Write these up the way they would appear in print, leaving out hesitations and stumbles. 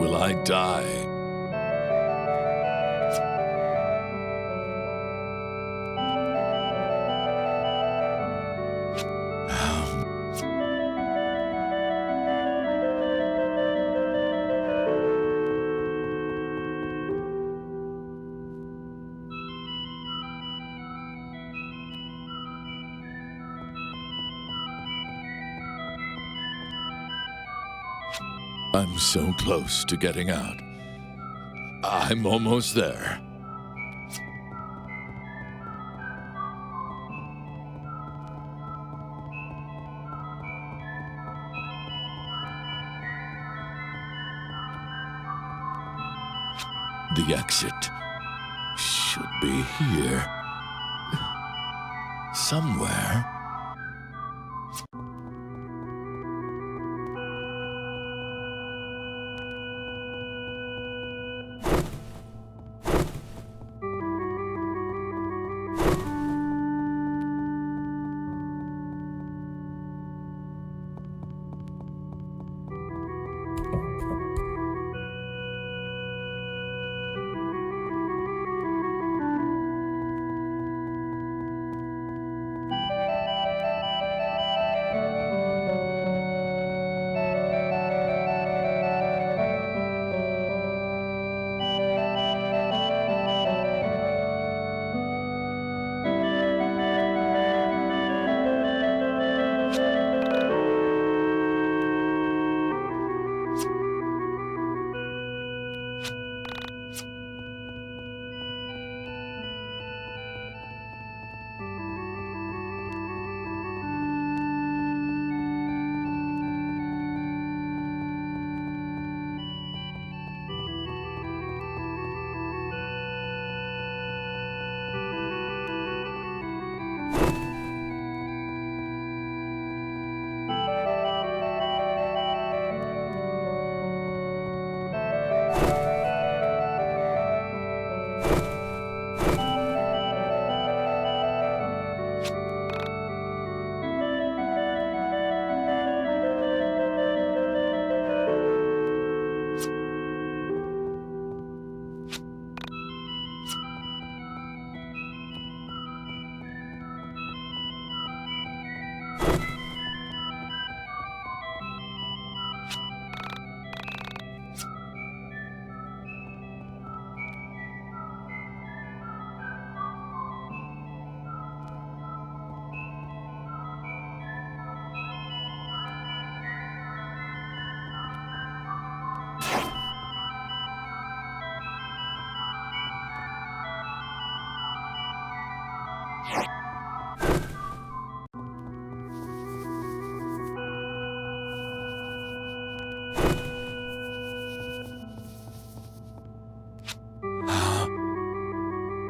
will I die. I'm so close to getting out. I'm almost there. The exit should be here. Somewhere.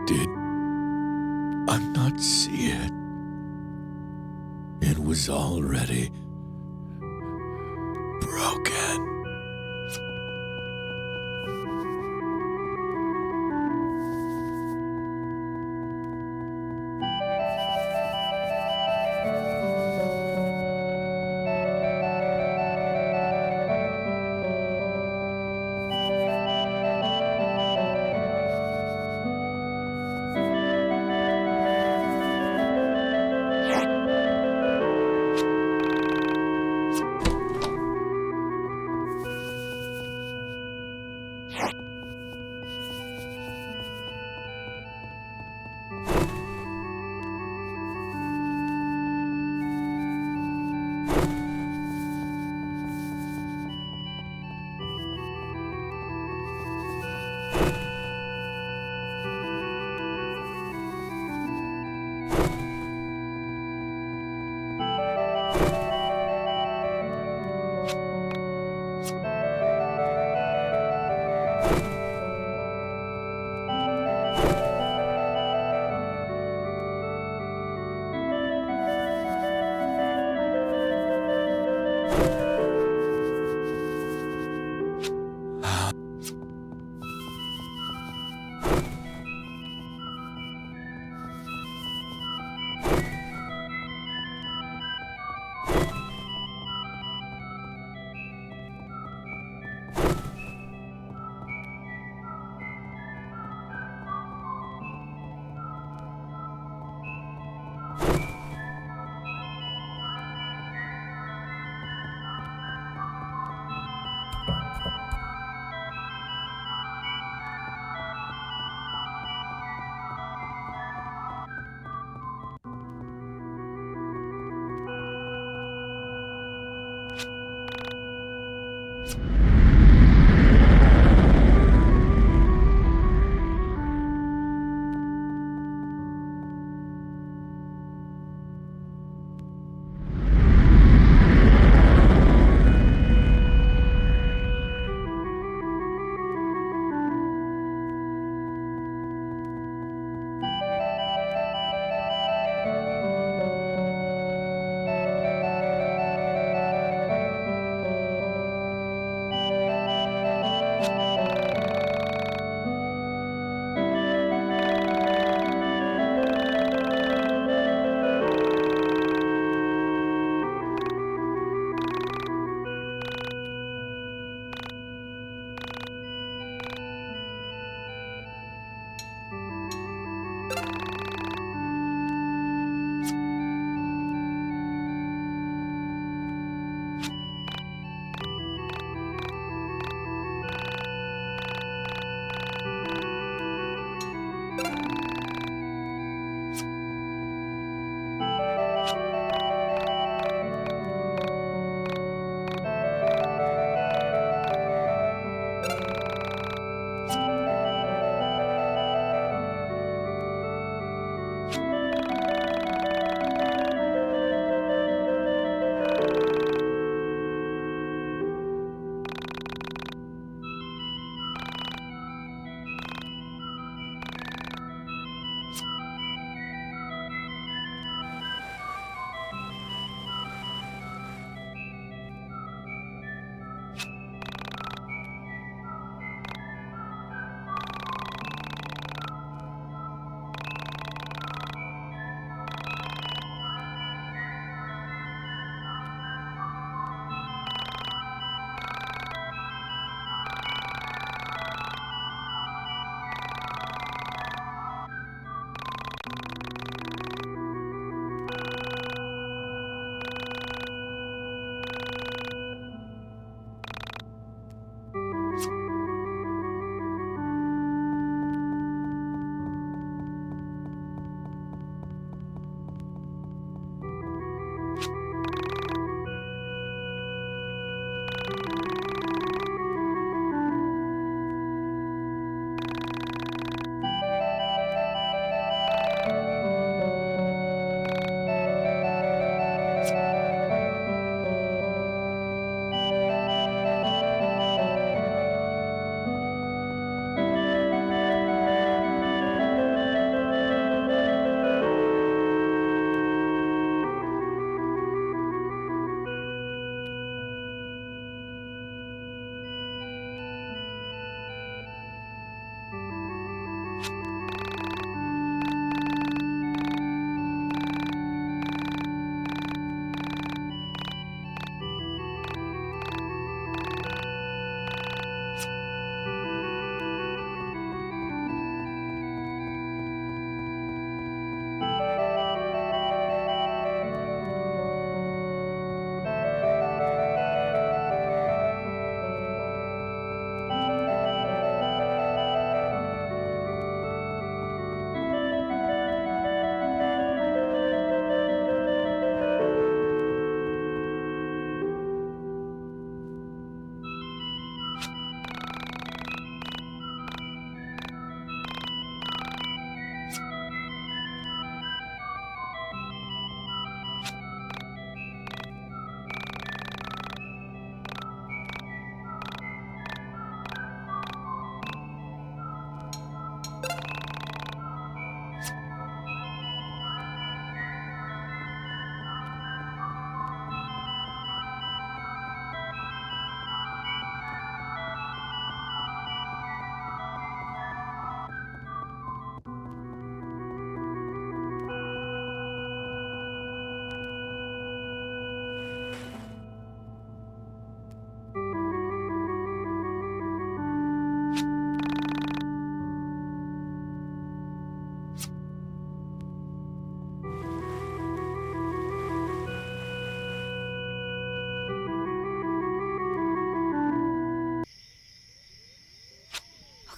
Did I not see it? It was already broken.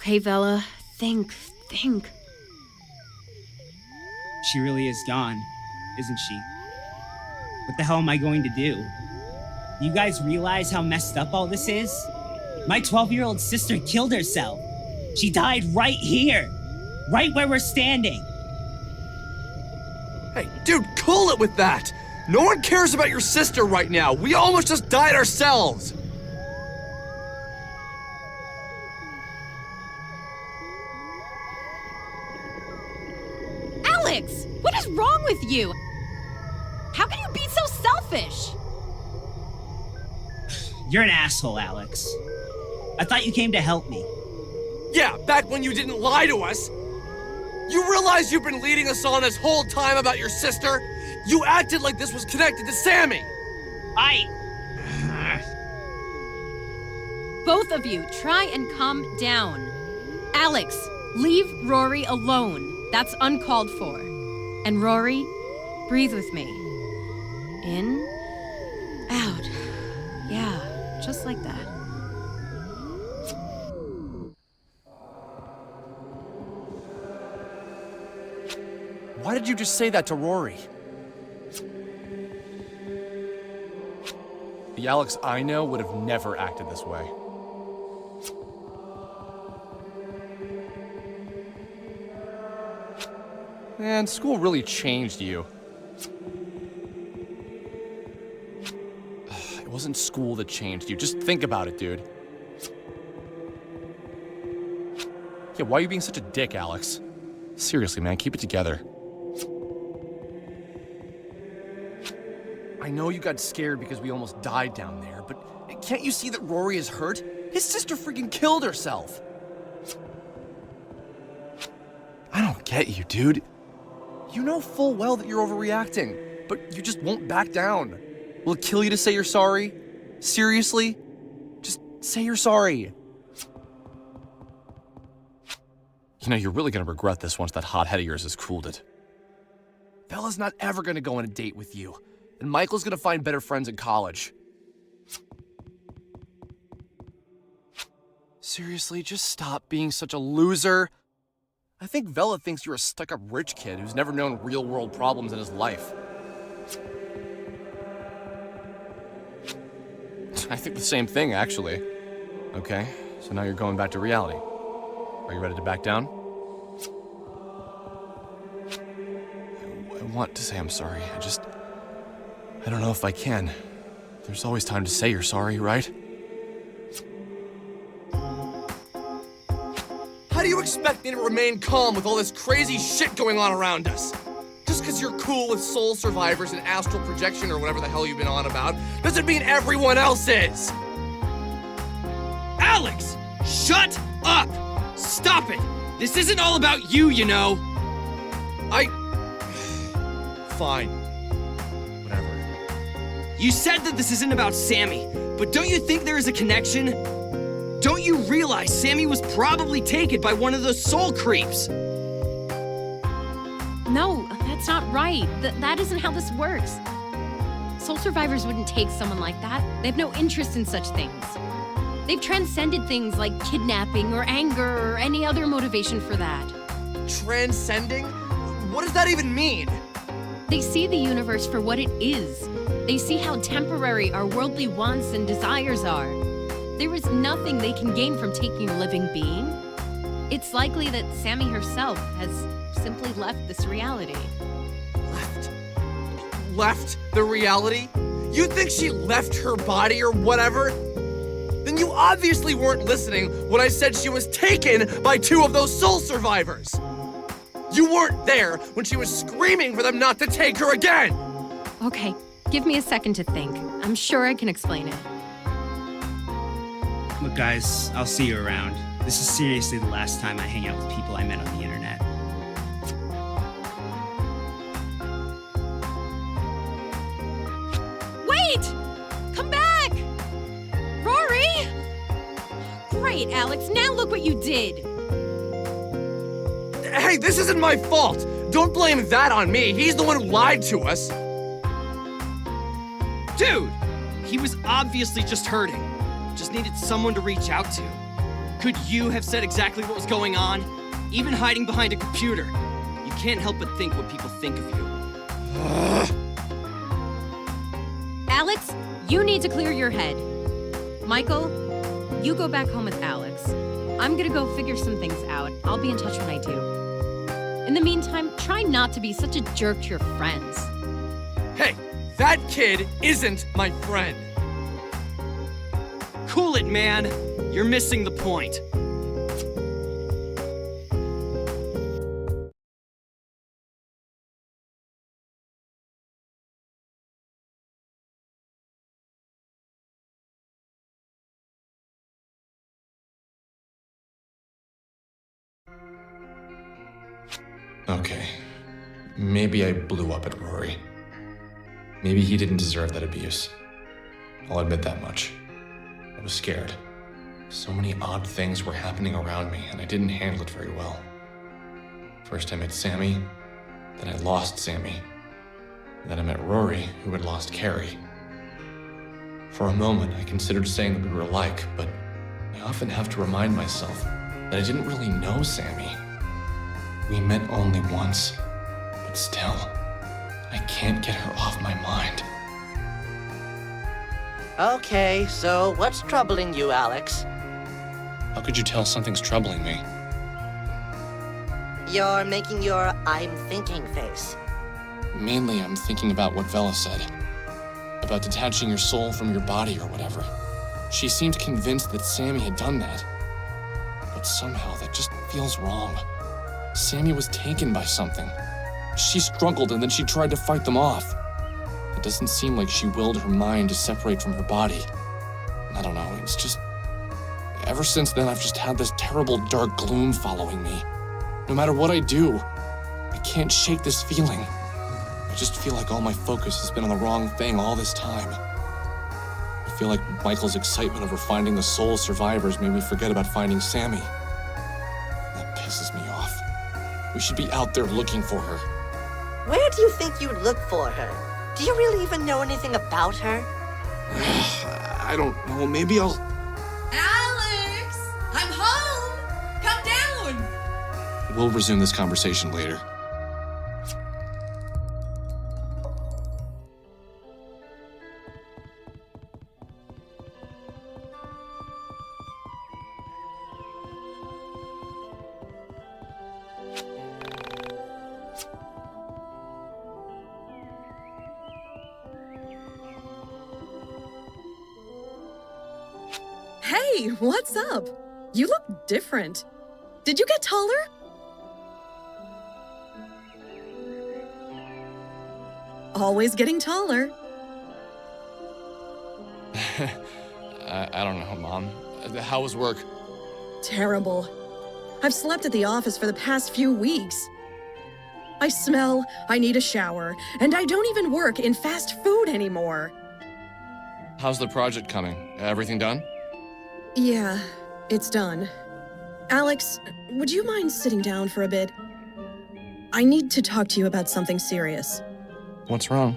Okay, Vela, think. She really is gone, isn't she? What the hell am I going to do? You guys realize how messed up all this is? My 12-year-old sister killed herself. She died right here. Right where we're standing. Hey, dude, cool it with that! No one cares about your sister right now. We almost just died ourselves. Alex, what is wrong with you? How can you be so selfish? You're an asshole, Alex. I thought you came to help me. Yeah, back when you didn't lie to us. You realize you've been leading us on this whole time about your sister? You acted like this was connected to Sammy. Both of you, try and calm down. Alex, leave Rory alone. That's uncalled for. And Rory, breathe with me. In, out. Yeah, just like that. Why did you just say that to Rory? The Alex I know would have never acted this way. Man, school really changed you. It wasn't school that changed you. Just think about it, dude. Yeah, why are you being such a dick, Alex? Seriously, man, keep it together. I know you got scared because we almost died down there, but can't you see that Rory is hurt? His sister freaking killed herself. I don't get you, dude. You know full well that you're overreacting, but you just won't back down. Will it kill you to say you're sorry? Seriously? Just say you're sorry. You know, you're really gonna regret this once that hothead of yours has cooled it. Bella's not ever gonna go on a date with you, and Michael's gonna find better friends in college. Seriously, just stop being such a loser. I think Vela thinks you're a stuck-up rich kid who's never known real-world problems in his life. I think the same thing, actually. Okay, so now you're going back to reality. Are you ready to back down? I want to say I'm sorry. I don't know if I can. There's always time to say you're sorry, right? How do you expect me to remain calm with all this crazy shit going on around us? Just because you're cool with soul survivors and astral projection or whatever the hell you've been on about, doesn't mean everyone else is! Alex! Shut up! Stop it! This isn't all about you, you know! Fine. Whatever. You said that this isn't about Sammy, but don't you think there is a connection? Don't you realize Sammy was probably taken by one of those soul creeps? No, that's not right. That isn't how this works. Soul survivors wouldn't take someone like that. They have no interest in such things. They've transcended things like kidnapping or anger or any other motivation for that. Transcending? What does that even mean? They see the universe for what it is. They see how temporary our worldly wants and desires are. There is nothing they can gain from taking a living being. It's likely that Sammy herself has simply left this reality. Left the reality? You think she left her body or whatever? Then you obviously weren't listening when I said she was taken by two of those soul survivors. You weren't there when she was screaming for them not to take her again. Okay, give me a second to think. I'm sure I can explain it. Look, guys, I'll see you around. This is seriously the last time I hang out with people I met on the internet. Wait! Come back! Rory! Great, Alex, now look what you did! Hey, this isn't my fault. Don't blame that on me. He's the one who lied to us. Dude! He was obviously just hurting. Just needed someone to reach out to. Could you have said exactly what was going on? Even hiding behind a computer. You can't help but think what people think of you. Alex, you need to clear your head. Michael, you go back home with Alex. I'm gonna go figure some things out. I'll be in touch when I do. In the meantime, try not to be such a jerk to your friends. Hey, that kid isn't my friend. Cool it, man. You're missing the point. Okay. Maybe I blew up at Rory. Maybe he didn't deserve that abuse. I'll admit that much. I was scared. So many odd things were happening around me, and I didn't handle it very well. First I met Sammy, then I lost Sammy. Then I met Rory, who had lost Carrie. For a moment, I considered saying that we were alike, but I often have to remind myself that I didn't really know Sammy. We met only once, but still, I can't get her off my mind. Okay, so what's troubling you, Alex? How could you tell something's troubling me? You're making your I'm thinking face. Mainly, I'm thinking about what Vela said. About detaching your soul from your body or whatever. She seemed convinced that Sammy had done that. But somehow, that just feels wrong. Sammy was taken by something. She struggled and then she tried to fight them off. It doesn't seem like she willed her mind to separate from her body. I don't know, it's just... Ever since then, I've just had this terrible dark gloom following me. No matter what I do, I can't shake this feeling. I just feel like all my focus has been on the wrong thing all this time. I feel like Michael's excitement over finding the soul survivors made me forget about finding Sammy. That pisses me off. We should be out there looking for her. Where do you think you'd look for her? Do you really even know anything about her? I don't know, maybe I'll... Alex! I'm home! Come down! We'll resume this conversation later. Hey, what's up? You look different. Did you get taller? Always getting taller. I don't know, Mom. How was work? Terrible. I've slept at the office for the past few weeks. I smell, I need a shower, and I don't even work in fast food anymore. How's the project coming? Everything done? Yeah, it's done. Alex, would you mind sitting down for a bit? I need to talk to you about something serious. What's wrong?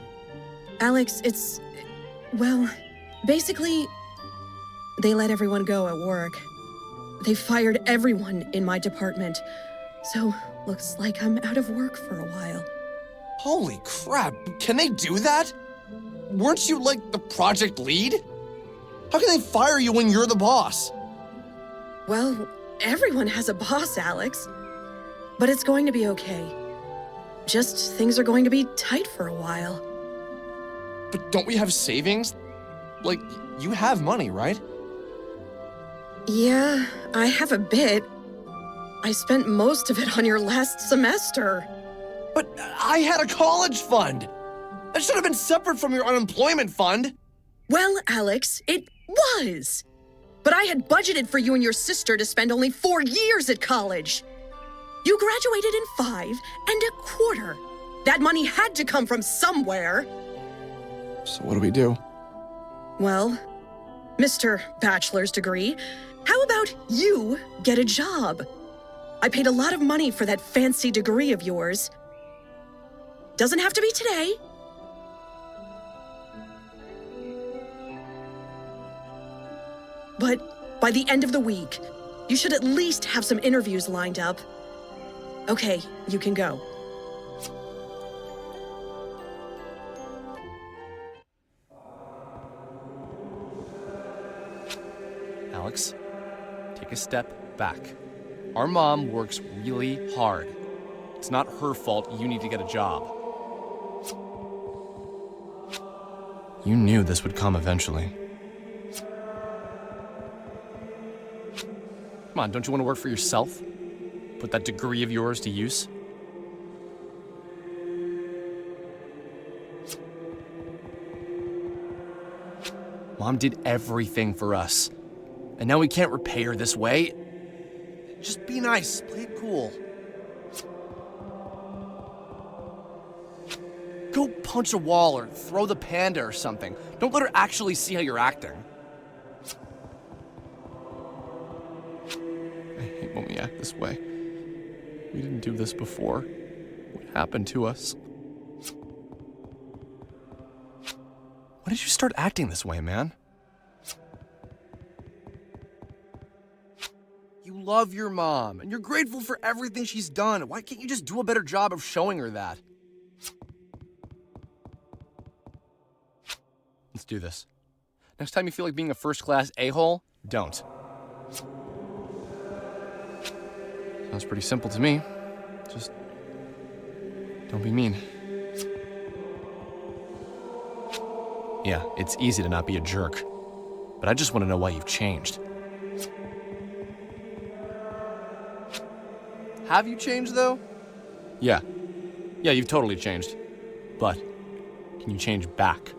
Alex, well, basically, they let everyone go at work. They fired everyone in my department. So, looks like I'm out of work for a while. Holy crap, can they do that? Weren't you, like, the project lead? How can they fire you when you're the boss? Well, everyone has a boss, Alex. But it's going to be okay. Just things are going to be tight for a while. But don't we have savings? Like, you have money, right? Yeah, I have a bit. I spent most of it on your last semester. But I had a college fund. That should have been separate from your unemployment fund. Well, Alex, it was. But I had budgeted for you and your sister to spend only 4 years at college. You graduated in 5 1/4. That money had to come from somewhere. So what do we do? Well, Mr. Bachelor's degree, how about you get a job? I paid a lot of money for that fancy degree of yours. Doesn't have to be today. But by the end of the week, You should at least have some interviews lined up. Okay, you can go. Alex, take a step back. Our mom works really hard. It's not her fault you need to get a job. You knew this would come eventually. Come on, don't you want to work for yourself? Put that degree of yours to use? Mom did everything for us. And now we can't repay her this way. Just be nice, play it cool. Go punch a wall or throw the panda or something. Don't let her actually see how you're acting. I hate when we act this way. We didn't do this before. What happened to us? When did you start acting this way, man? You love your mom, and you're grateful for everything she's done. Why can't you just do a better job of showing her that? Let's do this. Next time you feel like being a first-class a-hole, don't. Sounds pretty simple to me. Just don't be mean. Yeah, it's easy to not be a jerk, but I just want to know why you've changed. Have you changed, though? Yeah, you've totally changed. But can you change back?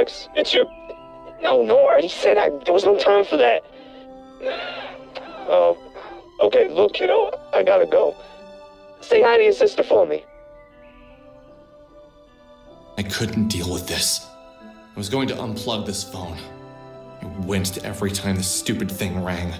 Alex. It's your... No, I already said there was no time for that. Okay, look, kiddo, I gotta go. Say hi to your sister for me. I couldn't deal with this. I was going to unplug this phone. I winced every time this stupid thing rang.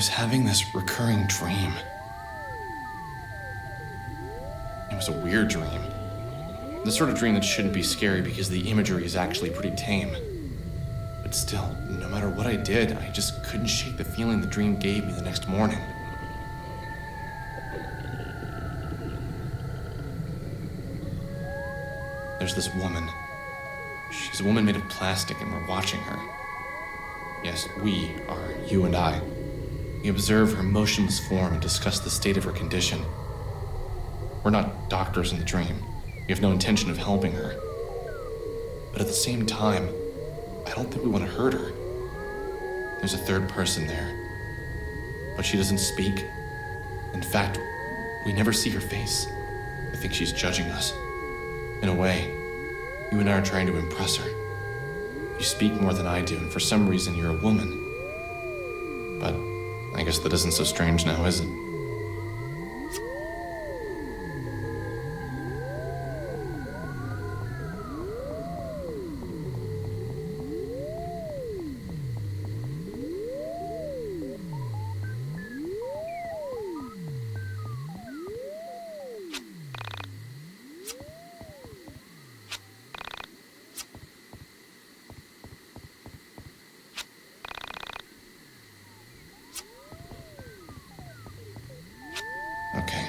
was having this recurring dream. It was a weird dream. The sort of dream that shouldn't be scary because the imagery is actually pretty tame. But still, no matter what I did, I just couldn't shake the feeling the dream gave me the next morning. There's this woman. She's a woman made of plastic and we're watching her. Yes, we are, you and I. We observe her motionless form and discuss the state of her condition. We're not doctors in the dream. We have no intention of helping her. But at the same time, I don't think we want to hurt her. There's a third person there. But she doesn't speak. In fact, we never see her face. I think she's judging us. In a way, you and I are trying to impress her. You speak more than I do, and for some reason you're a woman. But I guess that isn't so strange now, is it? Okay.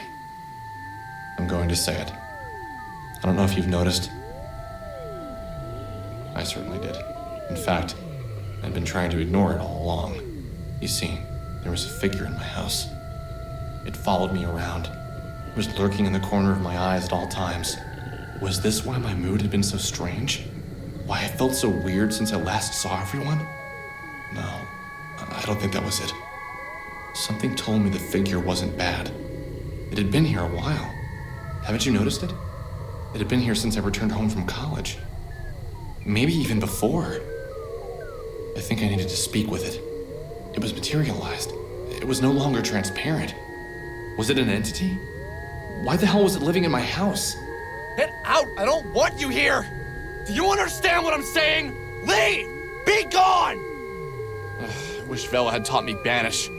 I'm going to say it. I don't know if you've noticed. I certainly did. In fact, I'd been trying to ignore it all along. You see, there was a figure in my house. It followed me around. It was lurking in the corner of my eyes at all times. Was this why my mood had been so strange? Why I felt so weird since I last saw everyone? No, I don't think that was it. Something told me the figure wasn't bad. It had been here a while. Haven't you noticed it? It had been here since I returned home from college. Maybe even before. I think I needed to speak with it. It was materialized. It was no longer transparent. Was it an entity? Why the hell was it living in my house? Get out! I don't want you here! Do you understand what I'm saying? Leave! Be gone! I wish Vela had taught me Banish.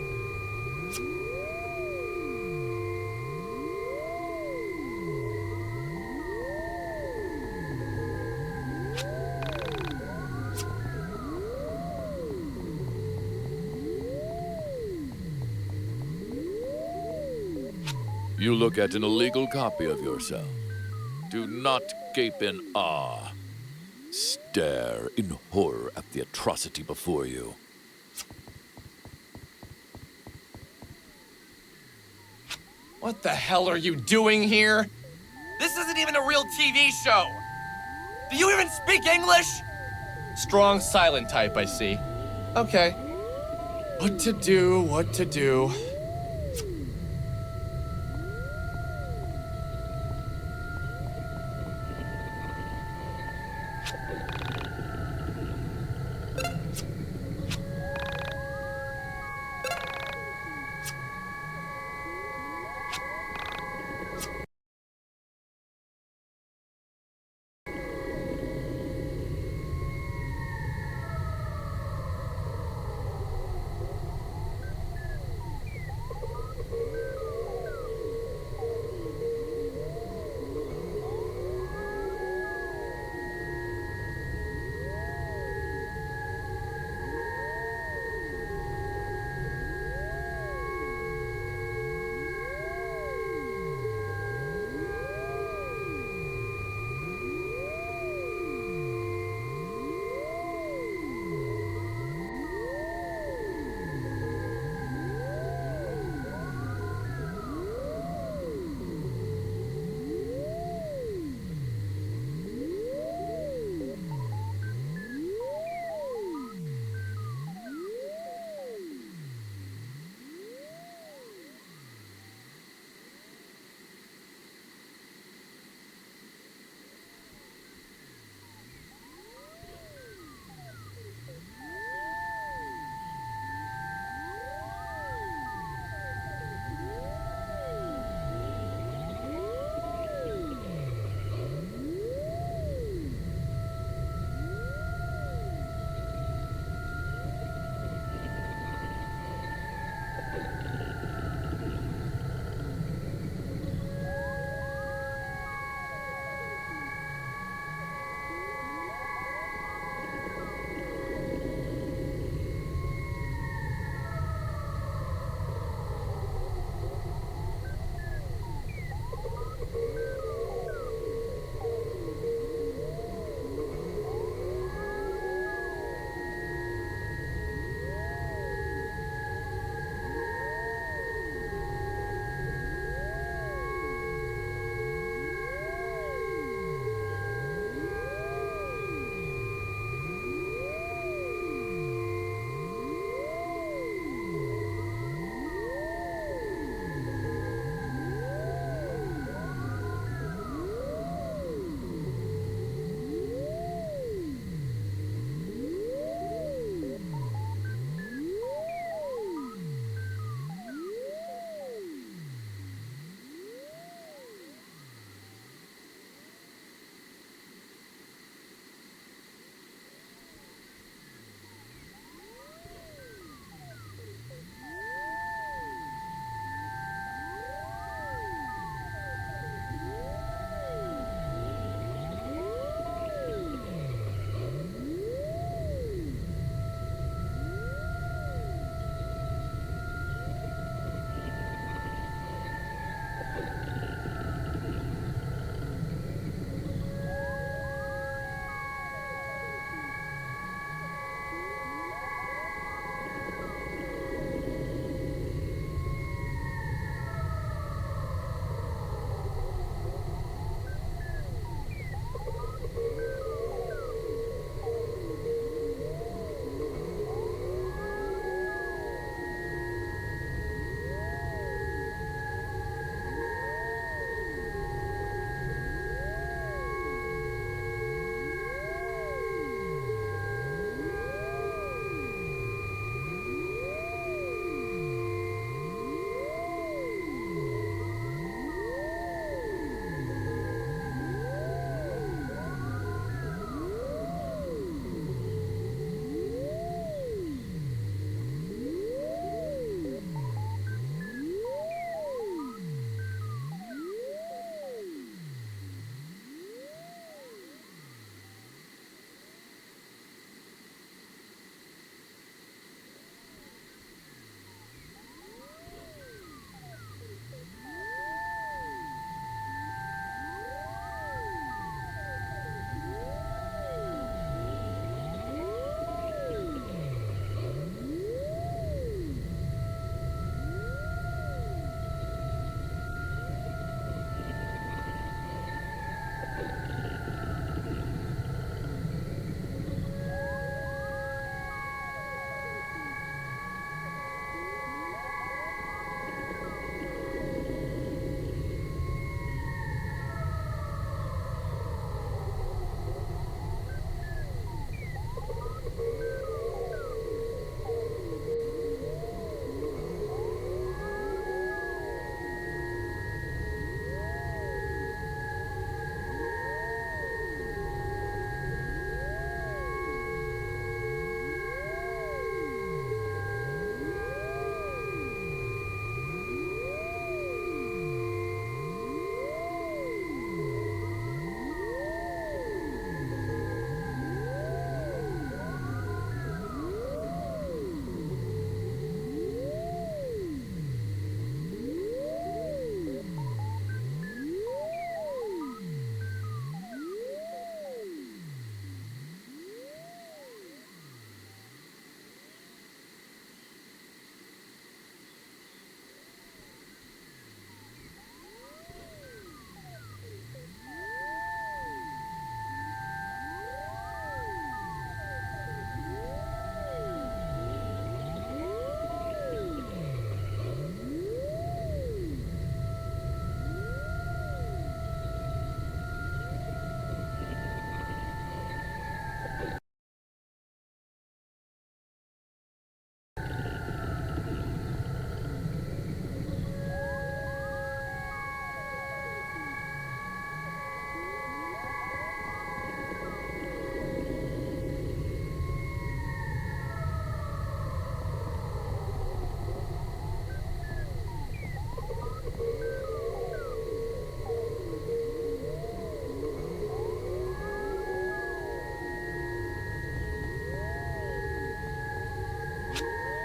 You look at an illegal copy of yourself. Do not gape in awe. Stare in horror at the atrocity before you. What the hell are you doing here? This isn't even a real TV show! Do you even speak English? Strong silent type, I see. Okay. What to do, what to do.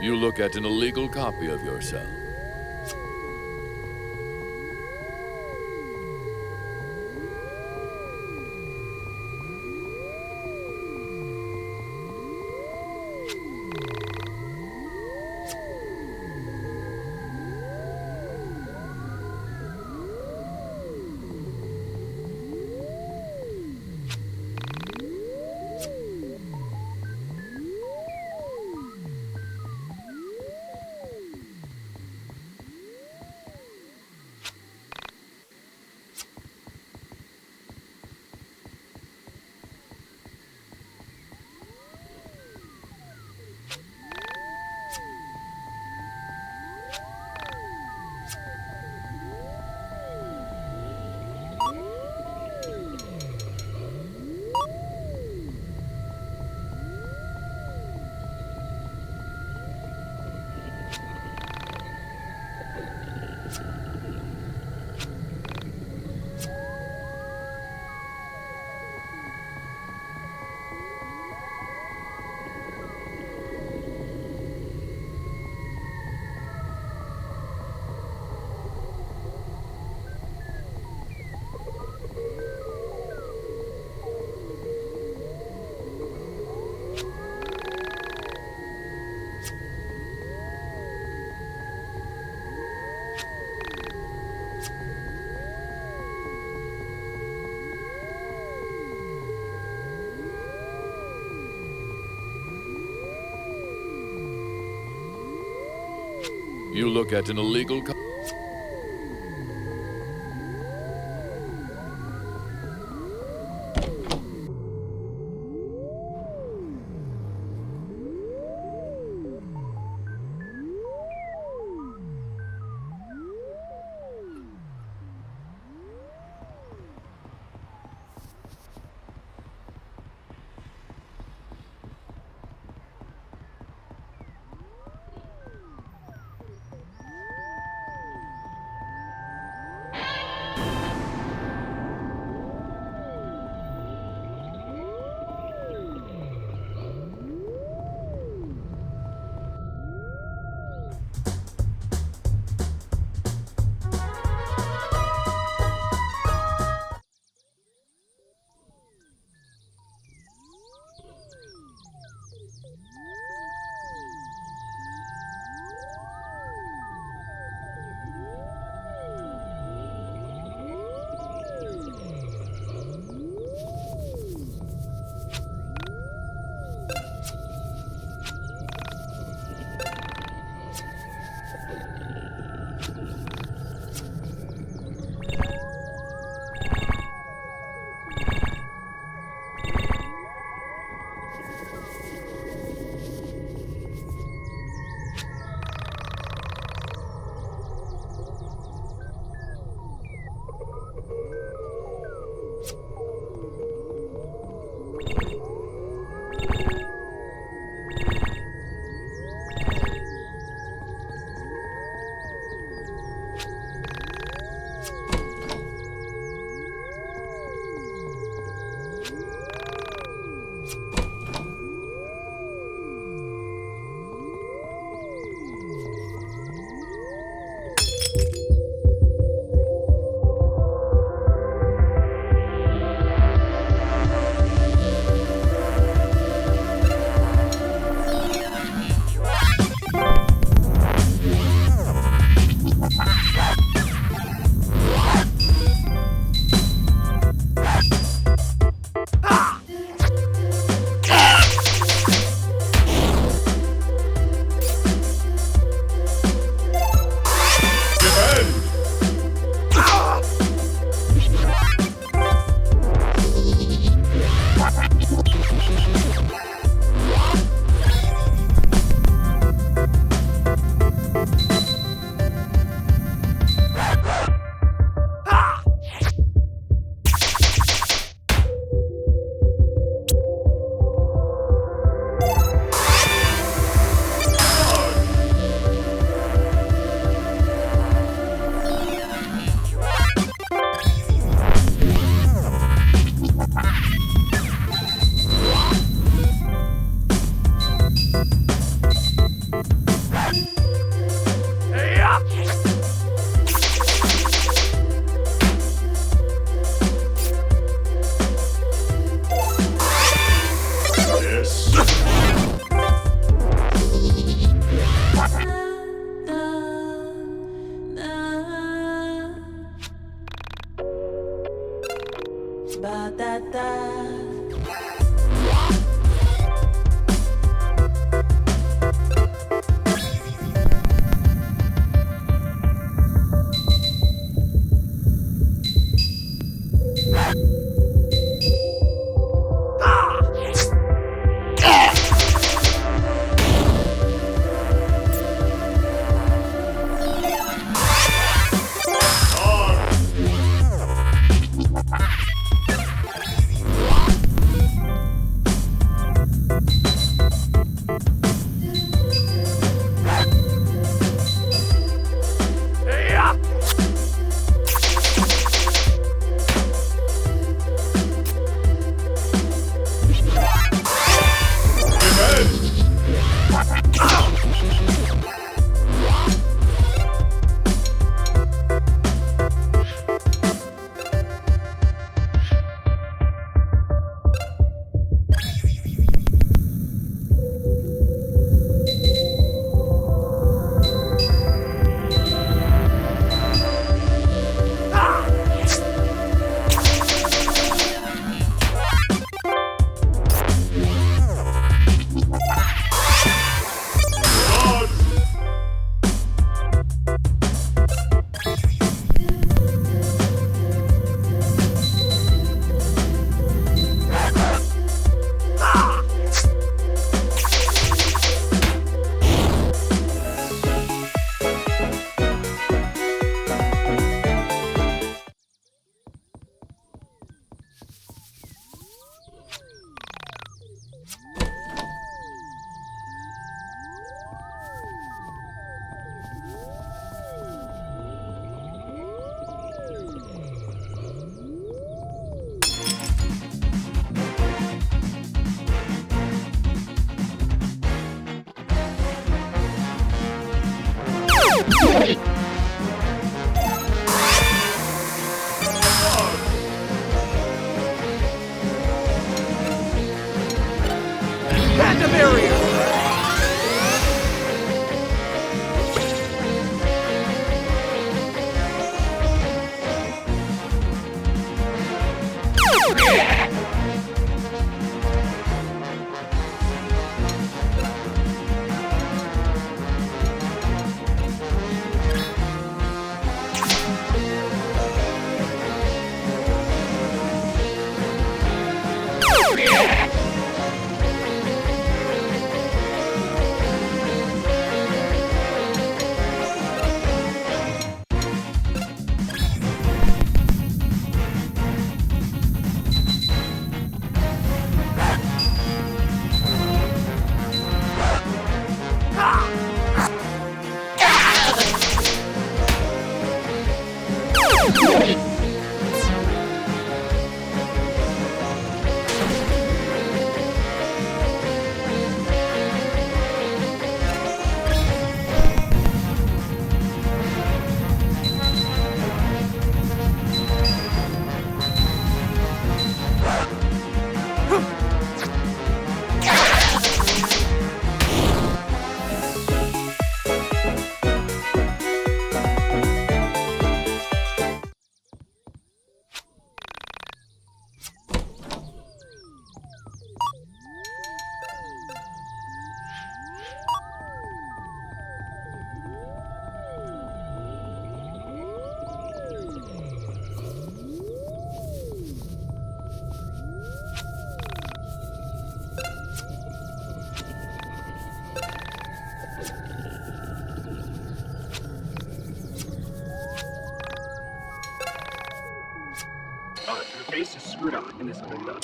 You look at an illegal copy of yourself. You look at an illegal copy. Panda barrier! Your face is screwed up in this window.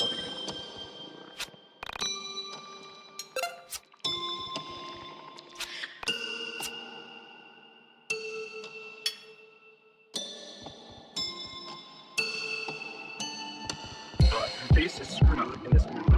Your face is screwed up in this window.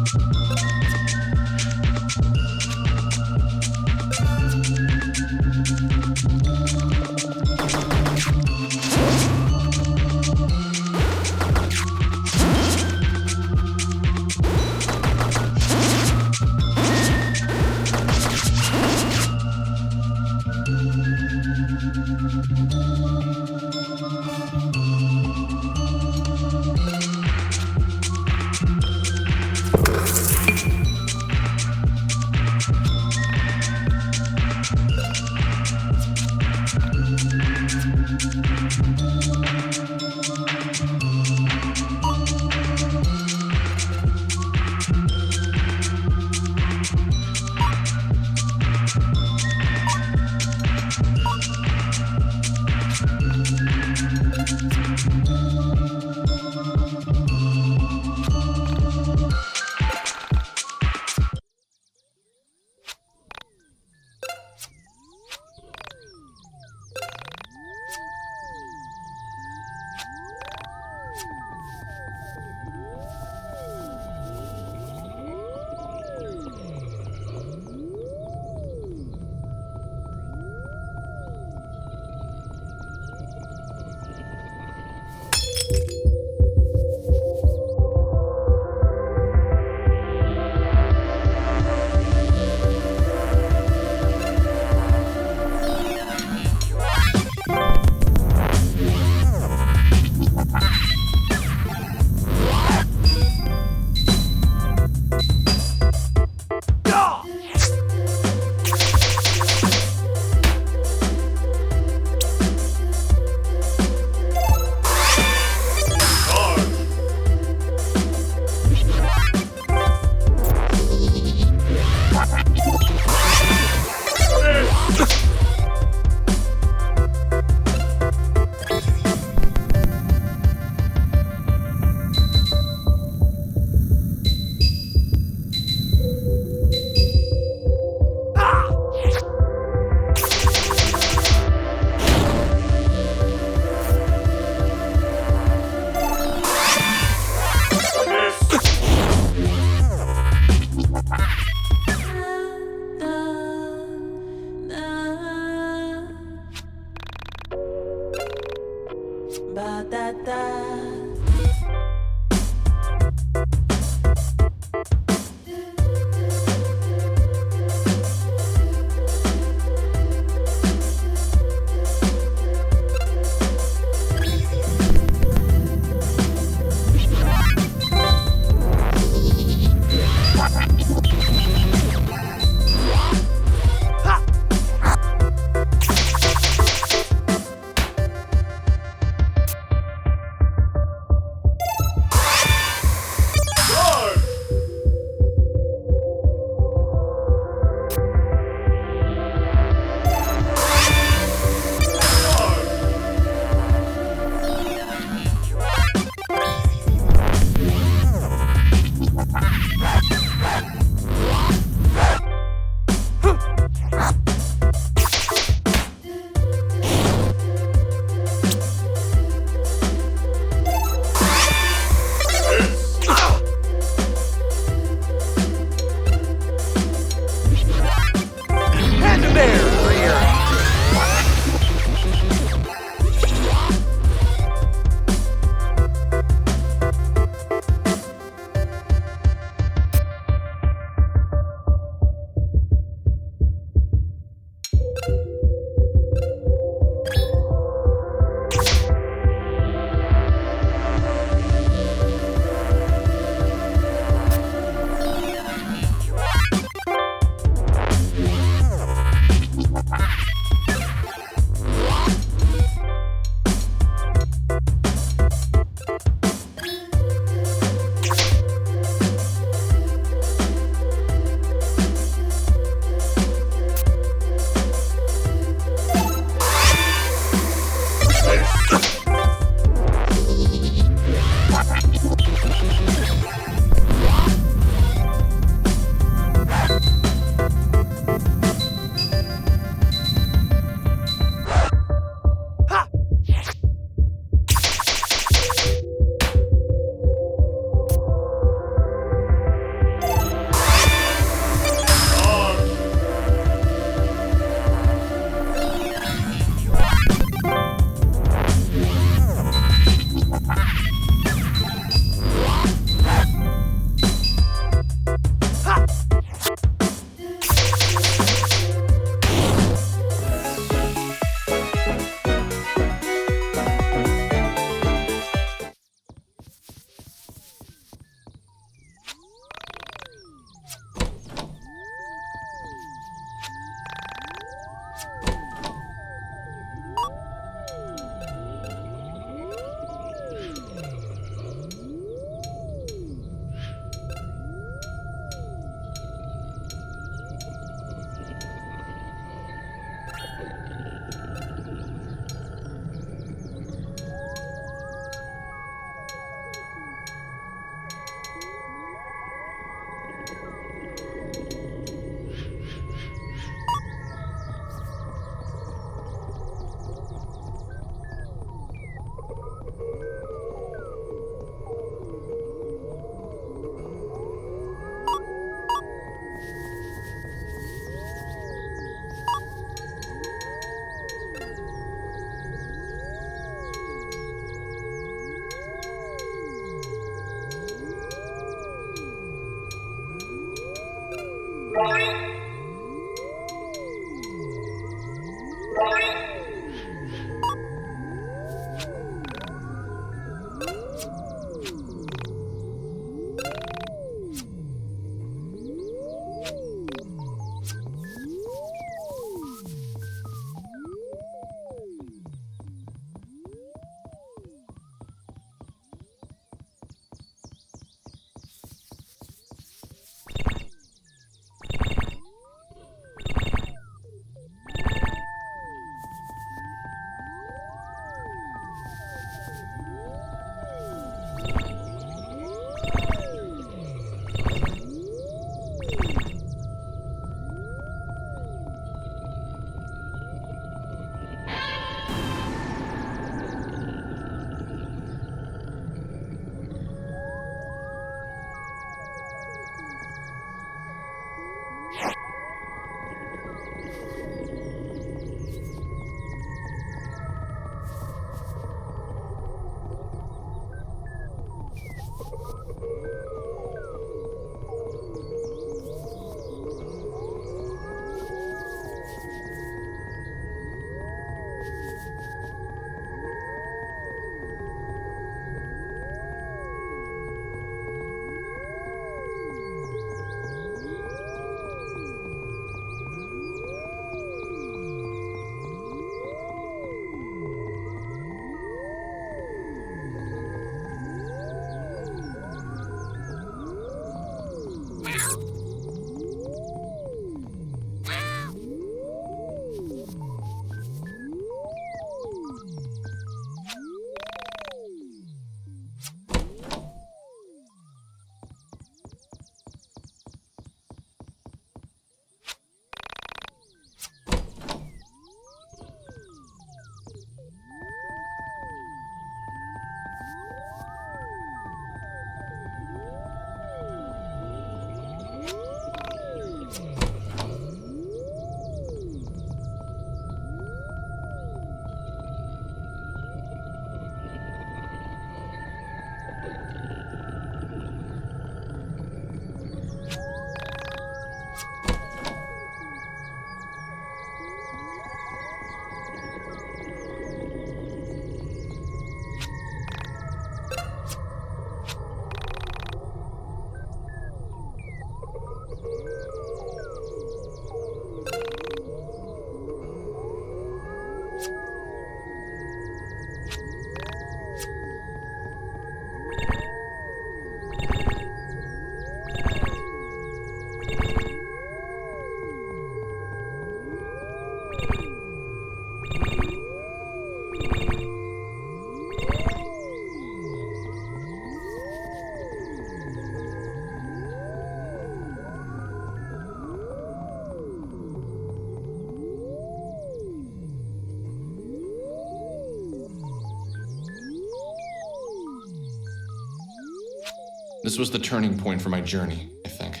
This was the turning point for my journey, I think.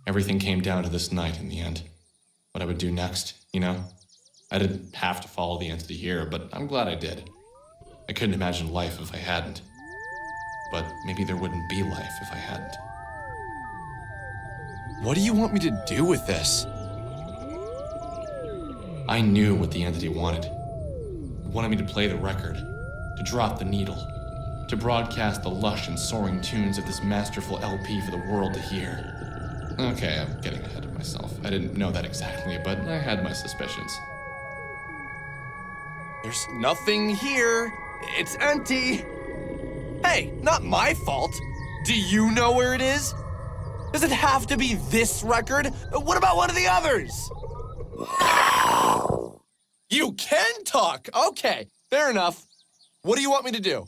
Everything came down to this night in the end. What I would do next, you know? I didn't have to follow the entity here, but I'm glad I did. I couldn't imagine life if I hadn't. But maybe there wouldn't be life if I hadn't. What do you want me to do with this? I knew what the entity wanted. It wanted me to play the record, to drop the needle, to broadcast the lush and soaring tunes of this masterful LP for the world to hear. Okay, I'm getting ahead of myself. I didn't know that exactly, but I had my suspicions. There's nothing here. It's empty. Hey, not my fault. Do you know where it is? Does it have to be this record? What about one of the others? You can talk. Okay, fair enough. What do you want me to do?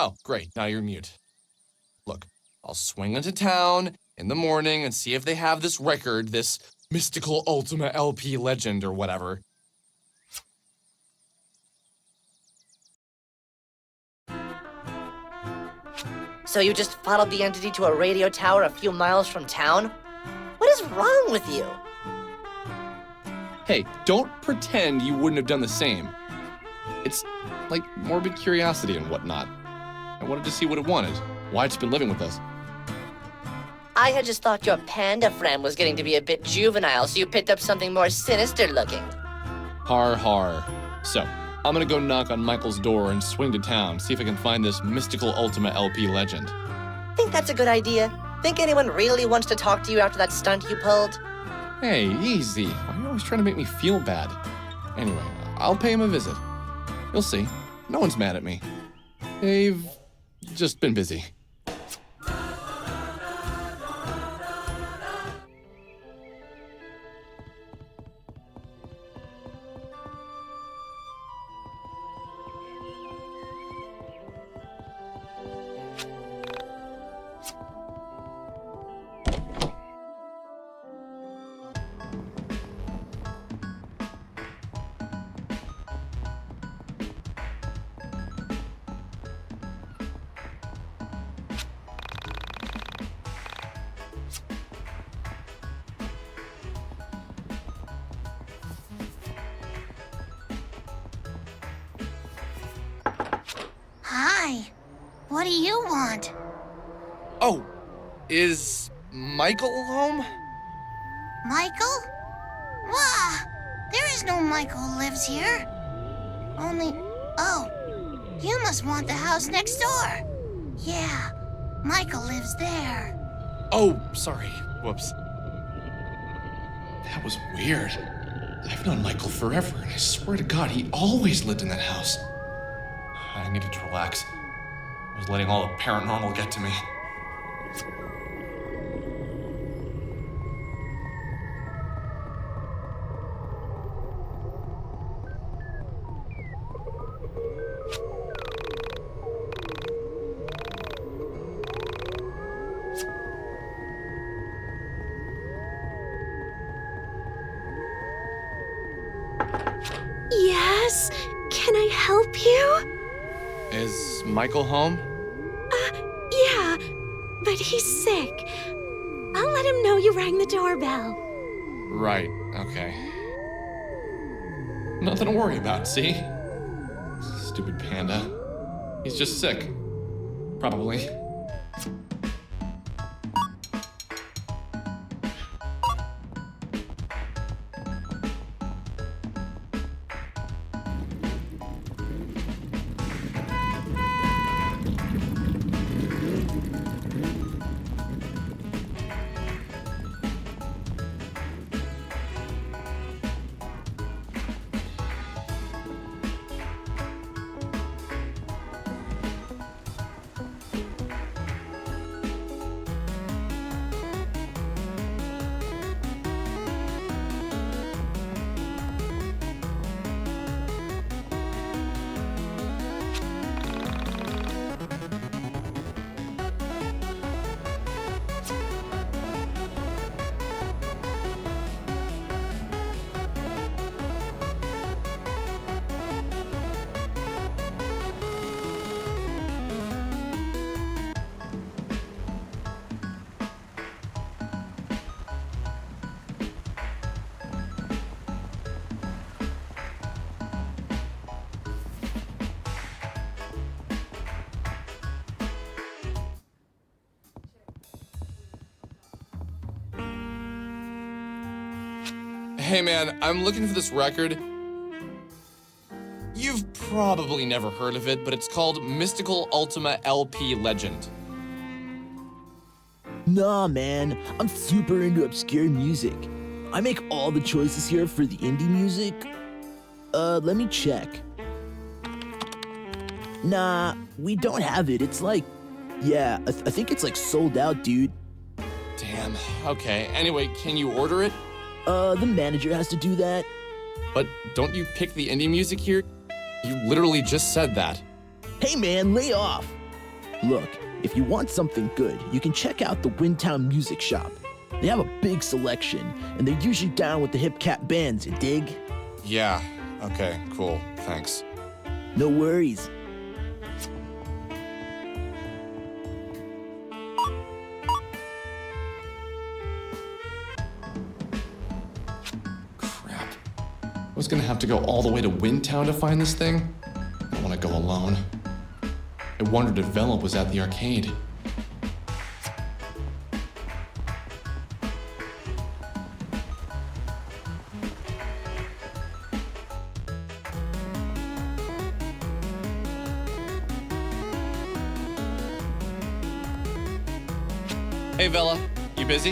Oh, great. Now you're mute. Look, I'll swing into town in the morning and see if they have this record, this mystical Ultima LP legend or whatever. So you just followed the entity to a radio tower a few miles from town? What is wrong with you? Hey, don't pretend you wouldn't have done the same. It's like morbid curiosity and whatnot. I wanted to see what it wanted, why it's been living with us. I had just thought your panda friend was getting to be a bit juvenile, so you picked up something more sinister looking. Har har. So, I'm gonna go knock on Michael's door and swing to town, see if I can find this mystical Ultima LP legend. Think that's a good idea? Think anyone really wants to talk to you after that stunt you pulled? Hey, easy. Why are you always trying to make me feel bad? Anyway, I'll pay him a visit. You'll see. No one's mad at me. They've just been busy. Hi. What do you want? Oh, is Michael home? Michael? Wah! There is no Michael who lives here. Only... Oh, you must want the house next door. Yeah, Michael lives there. Oh, sorry. Whoops. That was weird. I've known Michael forever, and I swear to God, he always lived in that house. I needed to relax. I was letting all the paranormal get to me. Yes? Can I help you? Is Michael home? Yeah, but he's sick. I'll let him know you rang the doorbell. Right, okay. Nothing to worry about, see? Stupid panda. He's just sick. Probably. Hey man, I'm looking for this record. You've probably never heard of it, but it's called Mystical Ultima LP Legend. Nah, man, I'm super into obscure music. I make all the choices here for the indie music. Let me check. Nah, we don't have it. It's like, yeah, I think it's like sold out, dude. Damn, okay. Anyway, can you order it? The manager has to do that. But don't you pick the indie music here? You literally just said that. Hey man, lay off. Look, if you want something good, you can check out the Windtown Music Shop. They have a big selection, and they're usually down with the hip cat bands, you dig? Yeah, okay, cool, thanks. No worries. Crap. I was gonna have to go all the way to Windtown to find this thing. I don't want to go alone. I wondered if Vela was at the arcade. Hey, Vela, you busy?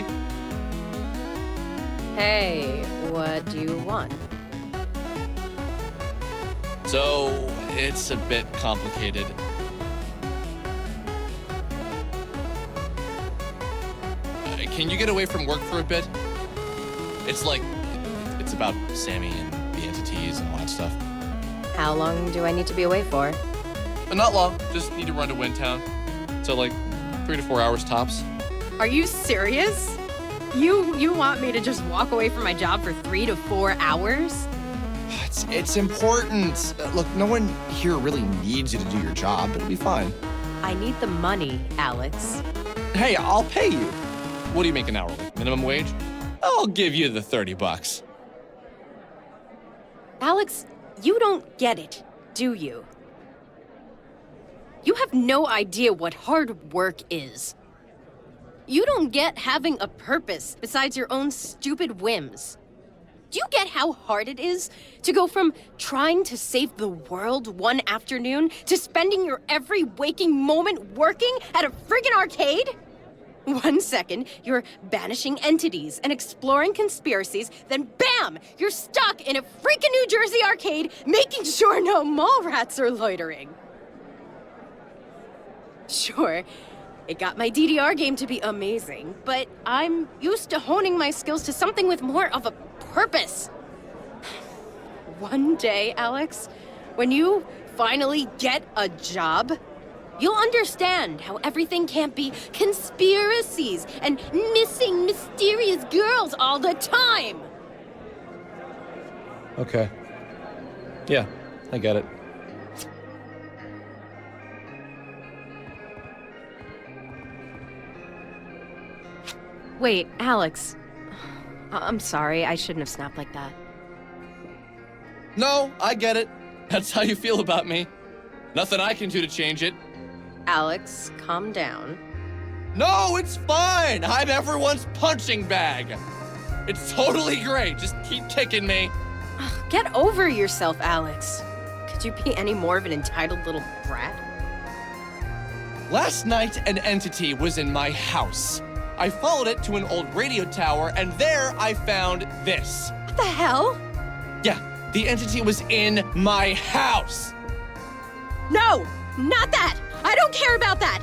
Hey, what do you want? So, it's a bit complicated. Can you get away from work for a bit? It's about Sammy and the entities and all that stuff. How long do I need to be away for? Not long, just need to run to Windtown. So 3 to 4 hours tops. Are you serious? You want me to just walk away from my job for 3 to 4 hours? It's important. Look, no one here really needs you to do your job. It'll be fine. I need the money, Alex. Hey, I'll pay you. What do you make an hourly? Minimum wage? I'll give you the $30. Alex, you don't get it, do you? You have no idea what hard work is. You don't get having a purpose besides your own stupid whims. Do you get how hard it is to go from trying to save the world one afternoon to spending your every waking moment working at a friggin' arcade? 1 second, you're banishing entities and exploring conspiracies, then bam! You're stuck in a freaking New Jersey arcade making sure no mall rats are loitering. Sure, it got my DDR game to be amazing, but I'm used to honing my skills to something with more of a purpose. One day, Alex, when you finally get a job, you'll understand how everything can't be conspiracies and missing mysterious girls all the time. Okay. Yeah, I get it. Wait, Alex. I'm sorry, I shouldn't have snapped like that. No, I get it. That's how you feel about me. Nothing I can do to change it. Alex, calm down. No, it's fine. I'm everyone's punching bag. It's totally great. Just keep kicking me. Get over yourself, Alex. Could you be any more of an entitled little brat? Last night, an entity was in my house. I followed it to an old radio tower, and there I found this. What the hell? Yeah, the entity was in my house. No, not that. I don't care about that.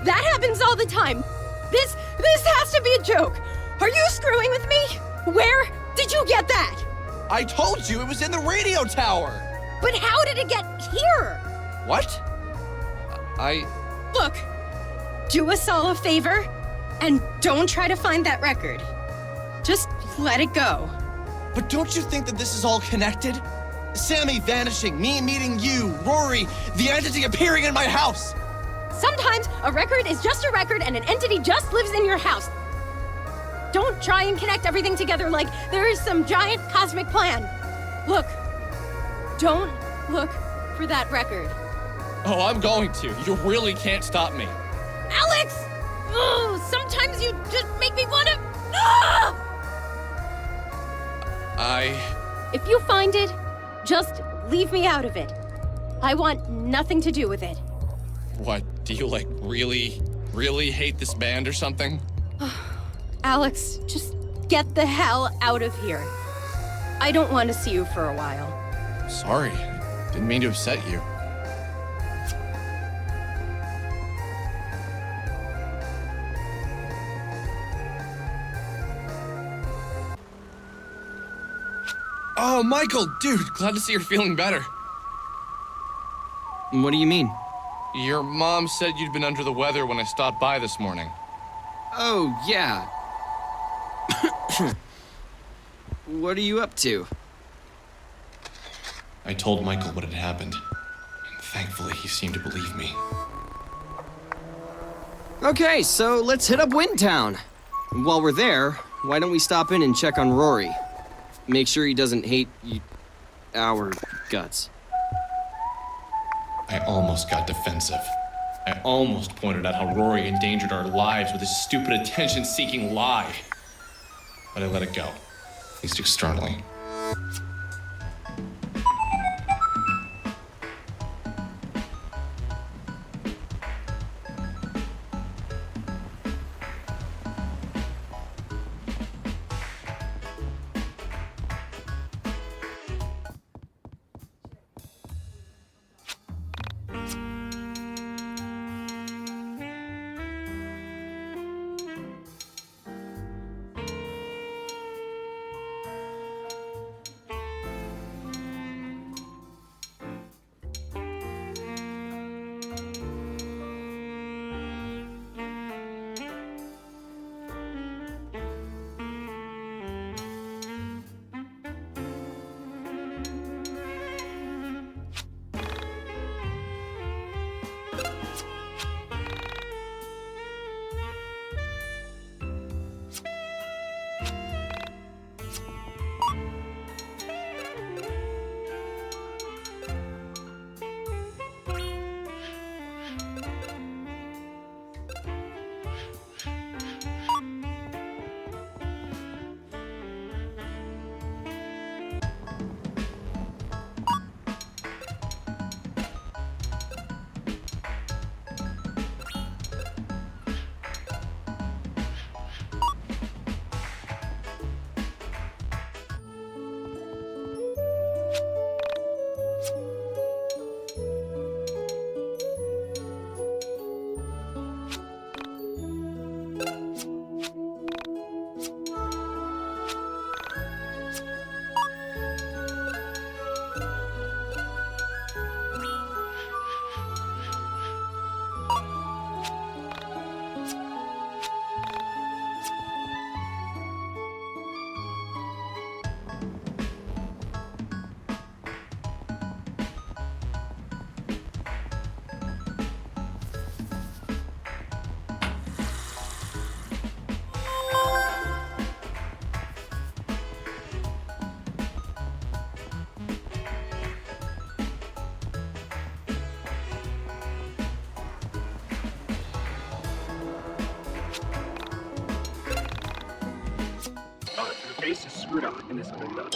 That happens all the time. This has to be a joke. Are you screwing with me? Where did you get that? I told you it was in the radio tower. But how did it get here? What? Look, do us all a favor and don't try to find that record. Just let it go. But don't you think that this is all connected? Sammy vanishing, me meeting you, Rory, the entity appearing in my house. Sometimes a record is just a record and an entity just lives in your house. Don't try and connect everything together like there is some giant cosmic plan. Look, don't look for that record. Oh, I'm going to. You really can't stop me. Alex! Oh, sometimes you just make me want to... If you find it, just leave me out of it. I want nothing to do with it. What, do you, like, really hate this band or something? Alex, just get the hell out of here. I don't want to see you for a while. Sorry. Didn't mean to upset you. Oh, Michael, dude, glad to see you're feeling better. What do you mean? Your mom said you'd been under the weather when I stopped by this morning. Oh, yeah. What are you up to? I told Michael what had happened, and thankfully he seemed to believe me. Okay, so let's hit up Windtown. While we're there, why don't we stop in and check on Rory? Make sure he doesn't hate our guts. I almost got defensive. I almost pointed out how Rory endangered our lives with his stupid attention-seeking lie. But I let it go, at least externally. Your face is screwed up in this window.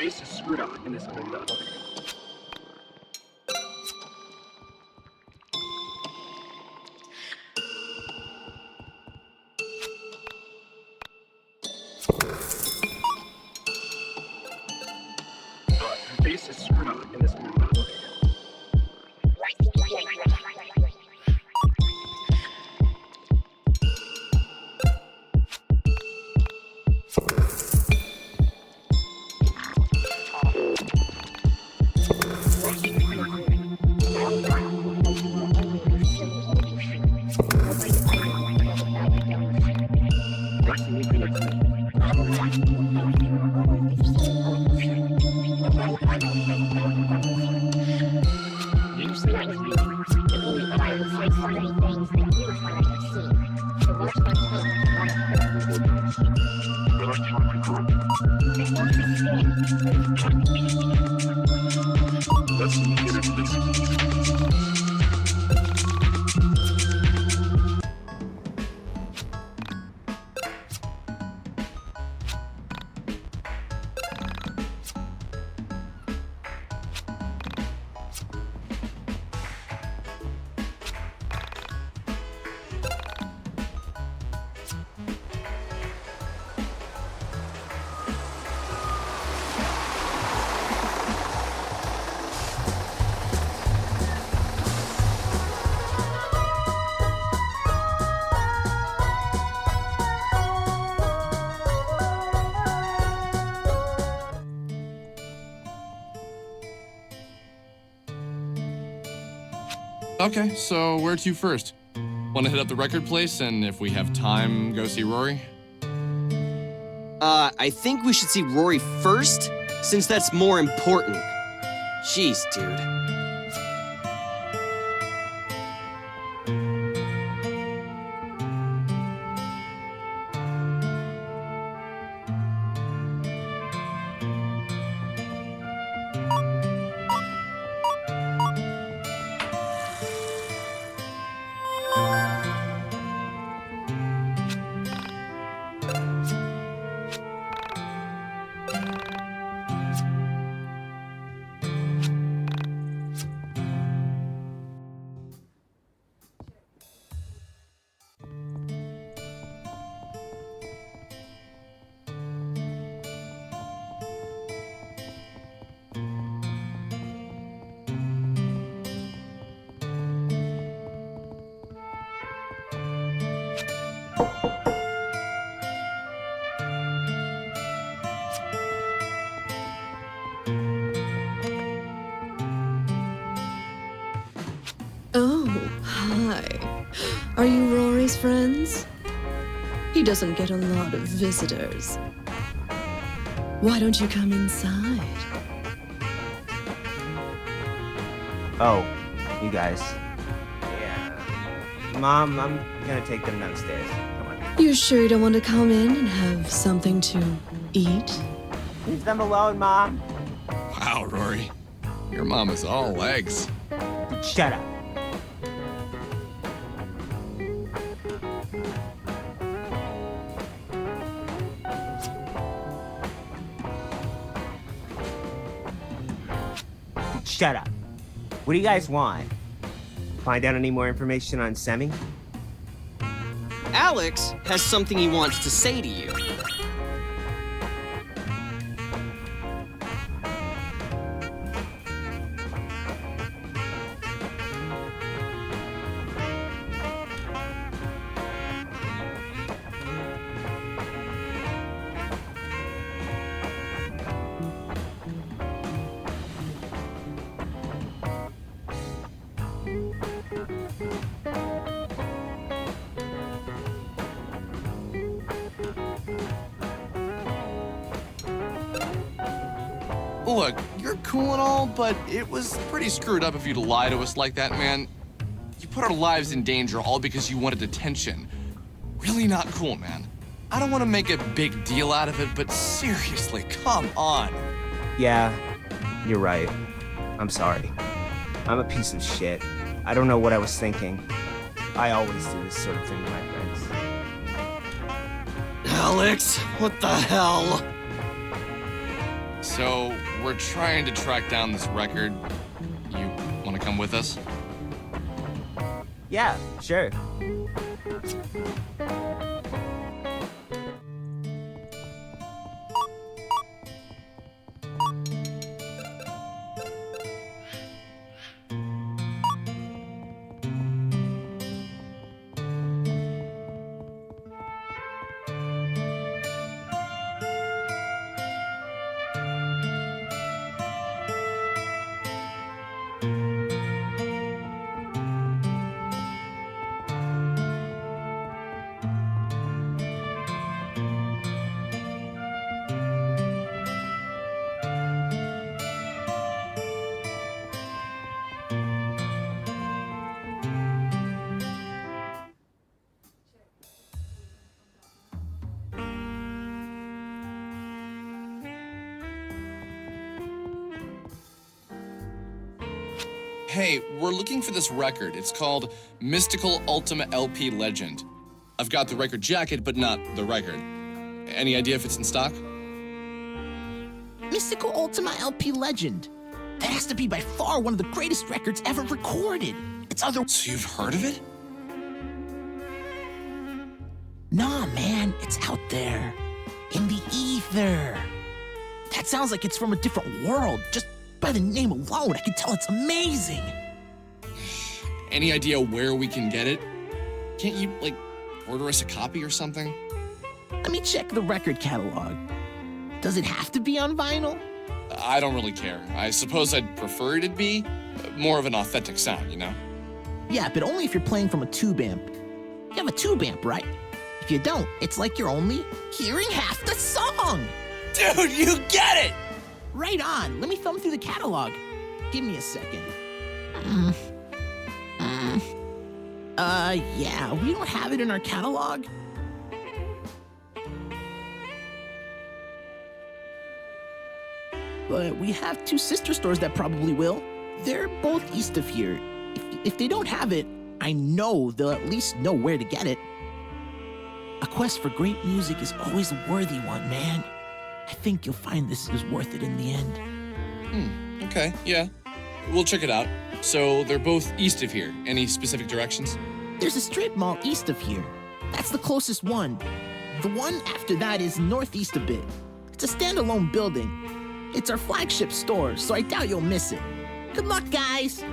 base is screwed up and there's something done. Base is screwed up and there's something done. Okay, so where to first? Want to hit up the record place, and if we have time, go see Rory? I think we should see Rory first, since that's more important. Jeez, dude. Oh, hi. Are you Rory's friends? He doesn't get a lot of visitors. Why don't you come inside? Oh, you guys. Yeah. Mom, I'm gonna take them downstairs. Come on. You sure you don't want to come in and have something to eat? Leave them alone, Mom. Wow, Rory. Your mom is all legs. Shut up. Shut up. What do you guys want? Find out any more information on Semi? Alex has something he wants to say to you. Look, you're cool and all, but it was pretty screwed up of you to lie to us like that, man. You put our lives in danger all because you wanted attention. Really not cool, man. I don't want to make a big deal out of it, but seriously, come on. Yeah, you're right. I'm sorry. I'm a piece of shit. I don't know what I was thinking. I always do this sort of thing to my friends. Alex, what the hell? So, we're trying to track down this record. You want to come with us? Yeah, sure. Hey, we're looking for this record. It's called Mystical Ultima LP Legend. I've got the record jacket, but not the record. Any idea if it's in stock? Mystical Ultima LP Legend. That has to be by far one of the greatest records ever recorded. It's other. So you've heard of it? Nah, man, it's out there. In the ether. That sounds like it's from a different world. Just by the name alone, I can tell it's amazing. Any idea where we can get it? Can't you, like, order us a copy or something? Let me check the record catalog. Does it have to be on vinyl? I don't really care. I suppose I'd prefer it'd be more of an authentic sound, you know? Yeah, but only if you're playing from a tube amp. You have a tube amp, right? If you don't, it's like you're only hearing half the song. Dude, you get it! Right on. Let me thumb through the catalog. Give me a second. Yeah, we don't have it in our catalog. But we have two sister stores that probably will. They're both east of here. If they don't have it, I know they'll at least know where to get it. A quest for great music is always a worthy one, man. I think you'll find this is worth it in the end. Okay, yeah. We'll check it out. So they're both east of here. Any specific directions? There's a strip mall east of here. That's the closest one. The one after that is northeast a bit. It's a standalone building. It's our flagship store, so I doubt you'll miss it. Good luck, guys!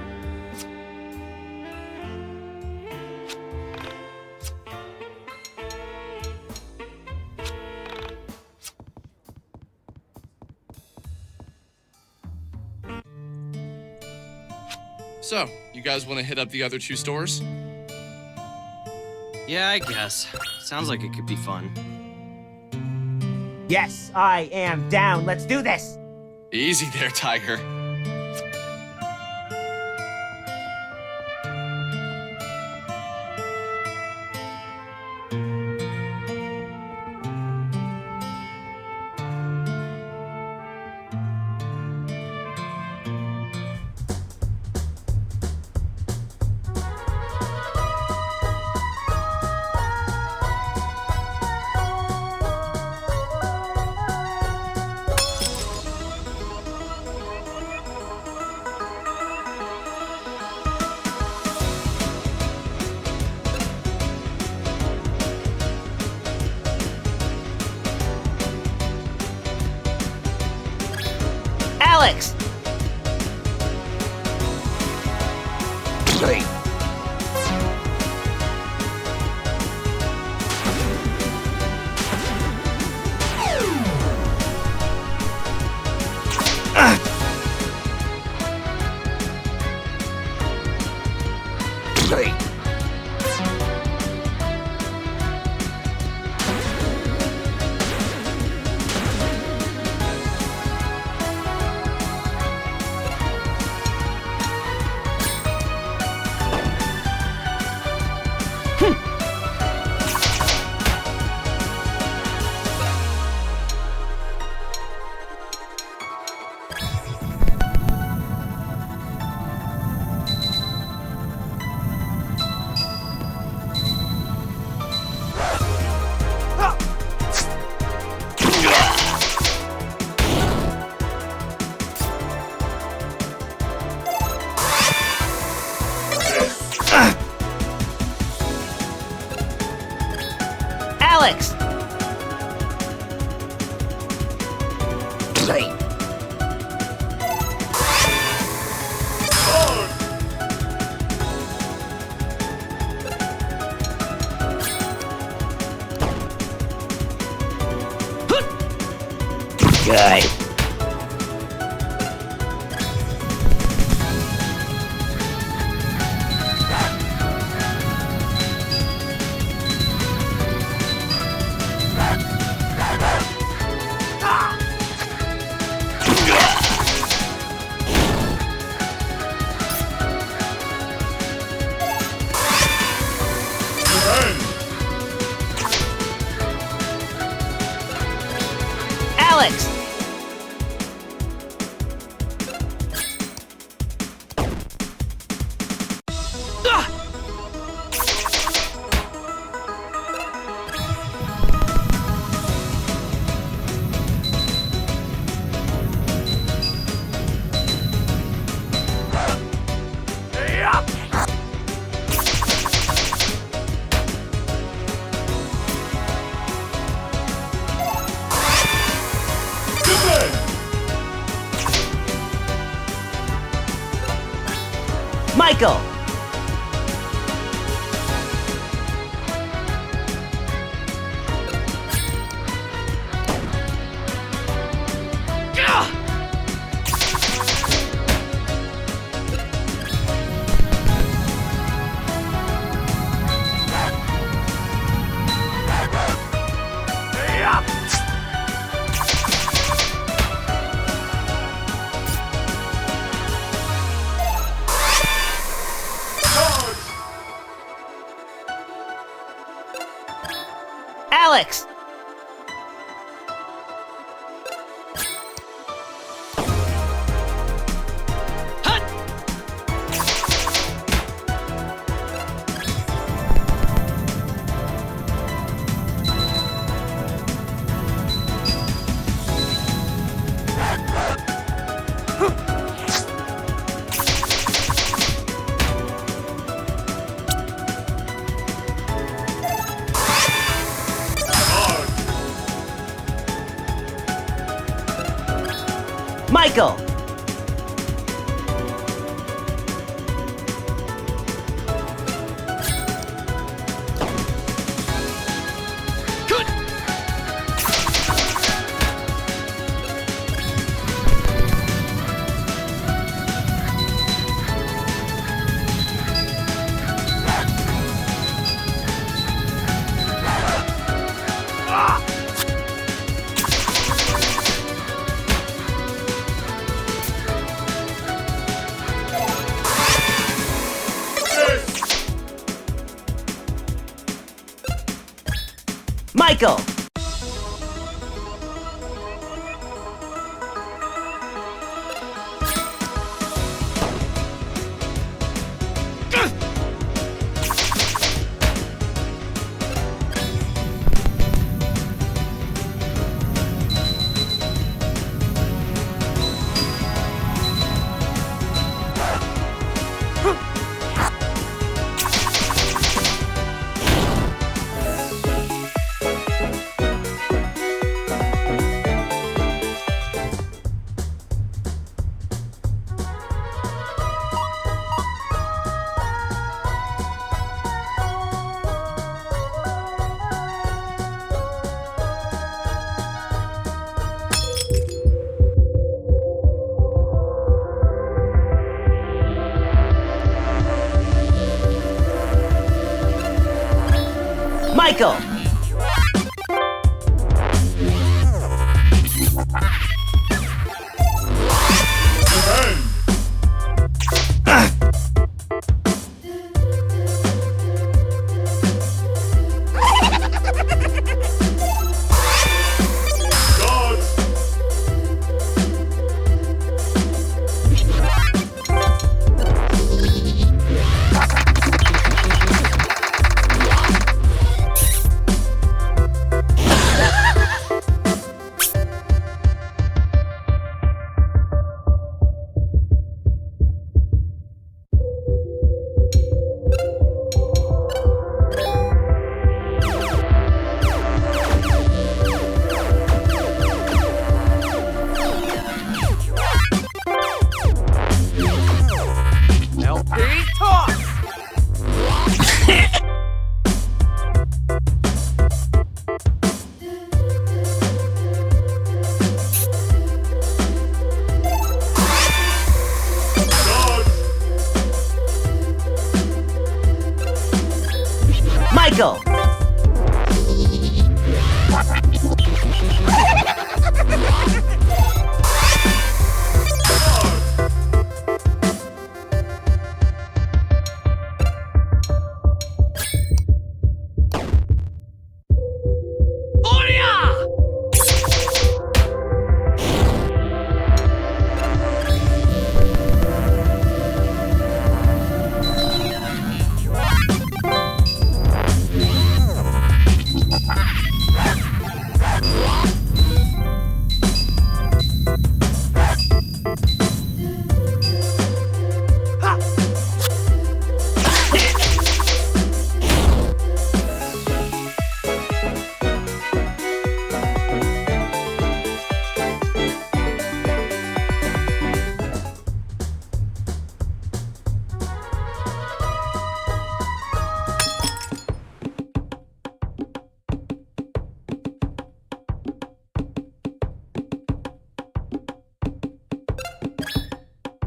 So, you guys want to hit up the other two stores? Yeah, I guess. Sounds like it could be fun. Yes, I am down. Let's do this. Easy there, Tiger. Alex! Alex! Good. Alex! Michael! Alex! Michael! Michael! Michael! Michael!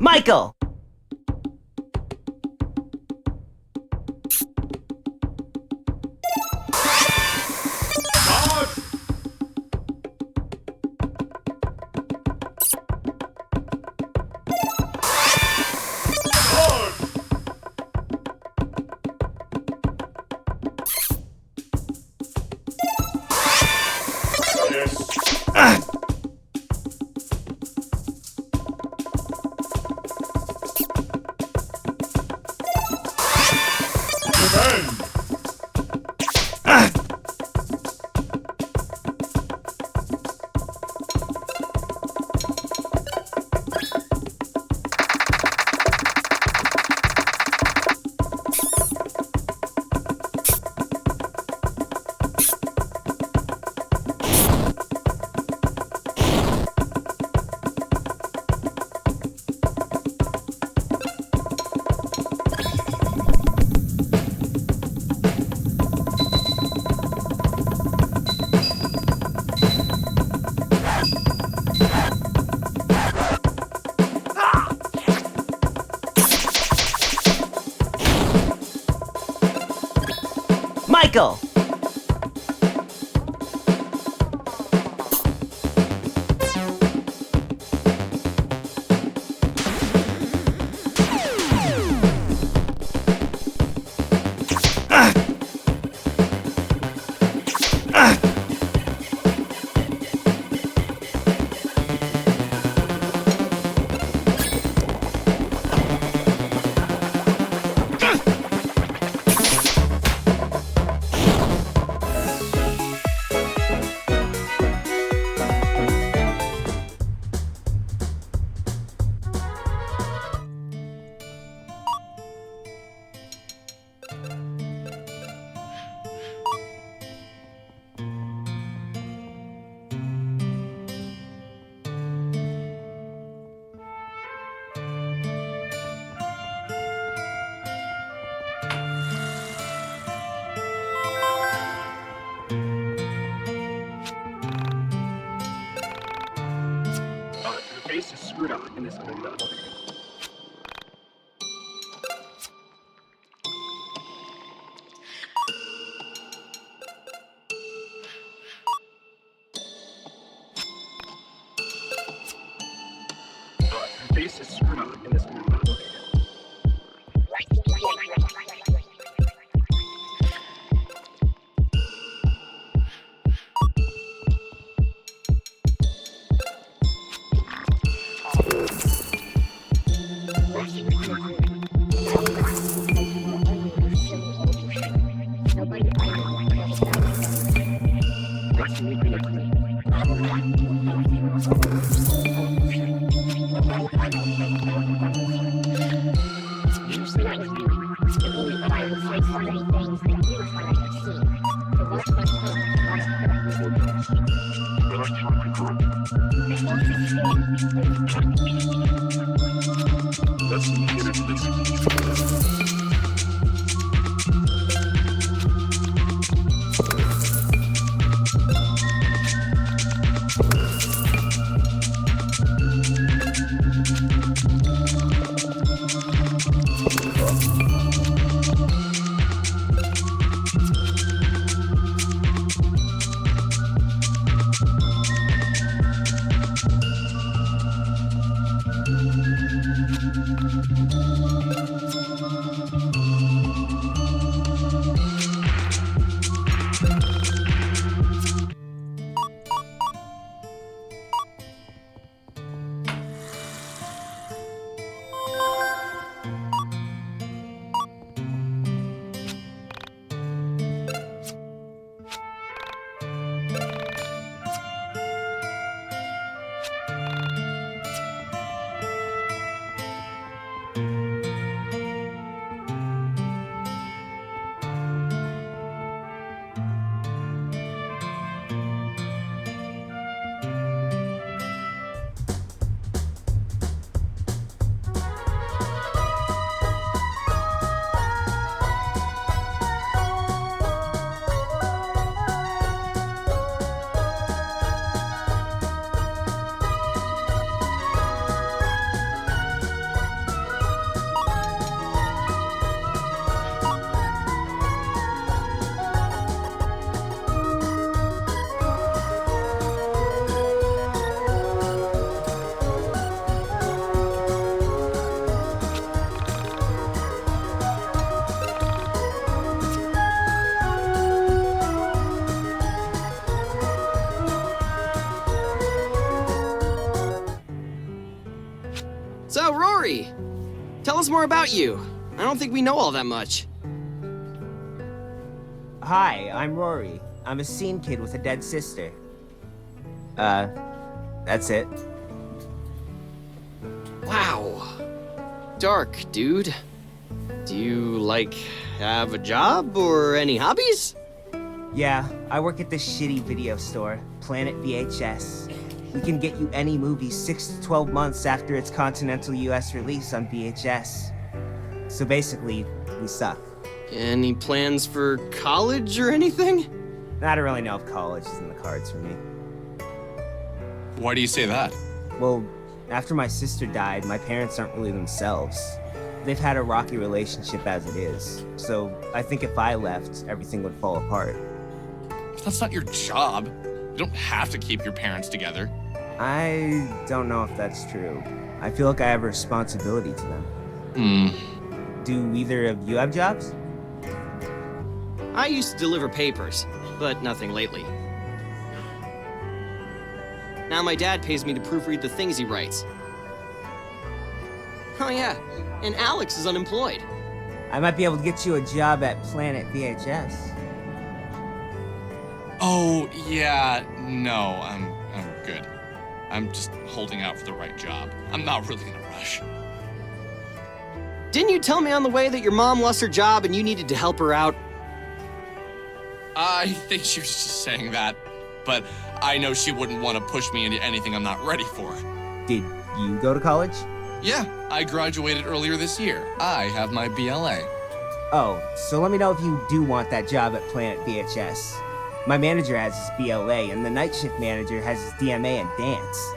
Michael! Michael! Your face is screwed up in this window. Your face is screwed up in this window. So, Rory, tell us more about you. I don't think we know all that much. Hi, I'm Rory. I'm a scene kid with a dead sister. That's it. Wow. Dark, dude. Do you, have a job or any hobbies? Yeah, I work at this shitty video store, Planet VHS. We can get you any movie 6 to 12 months after its continental US release on VHS. So basically, we suck. Any plans for college or anything? I don't really know if college is in the cards for me. Why do you say that? Well, after my sister died, my parents aren't really themselves. They've had a rocky relationship as it is, so I think if I left, everything would fall apart. But that's not your job. You don't have to keep your parents together. I don't know if that's true. I feel like I have a responsibility to them. Do either of you have jobs? I used to deliver papers, but nothing lately. Now my dad pays me to proofread the things he writes. Oh yeah, and Alex is unemployed. I might be able to get you a job at Planet VHS. Oh, yeah, no, I'm good. I'm just holding out for the right job. I'm not really in a rush. Didn't you tell me on the way that your mom lost her job and you needed to help her out? I think she was just saying that, but I know she wouldn't want to push me into anything I'm not ready for. Did you go to college? Yeah, I graduated earlier this year. I have my BLA. Oh, so let me know if you do want that job at Planet VHS. My manager has his BLA, and the night shift manager has his DMA and dance.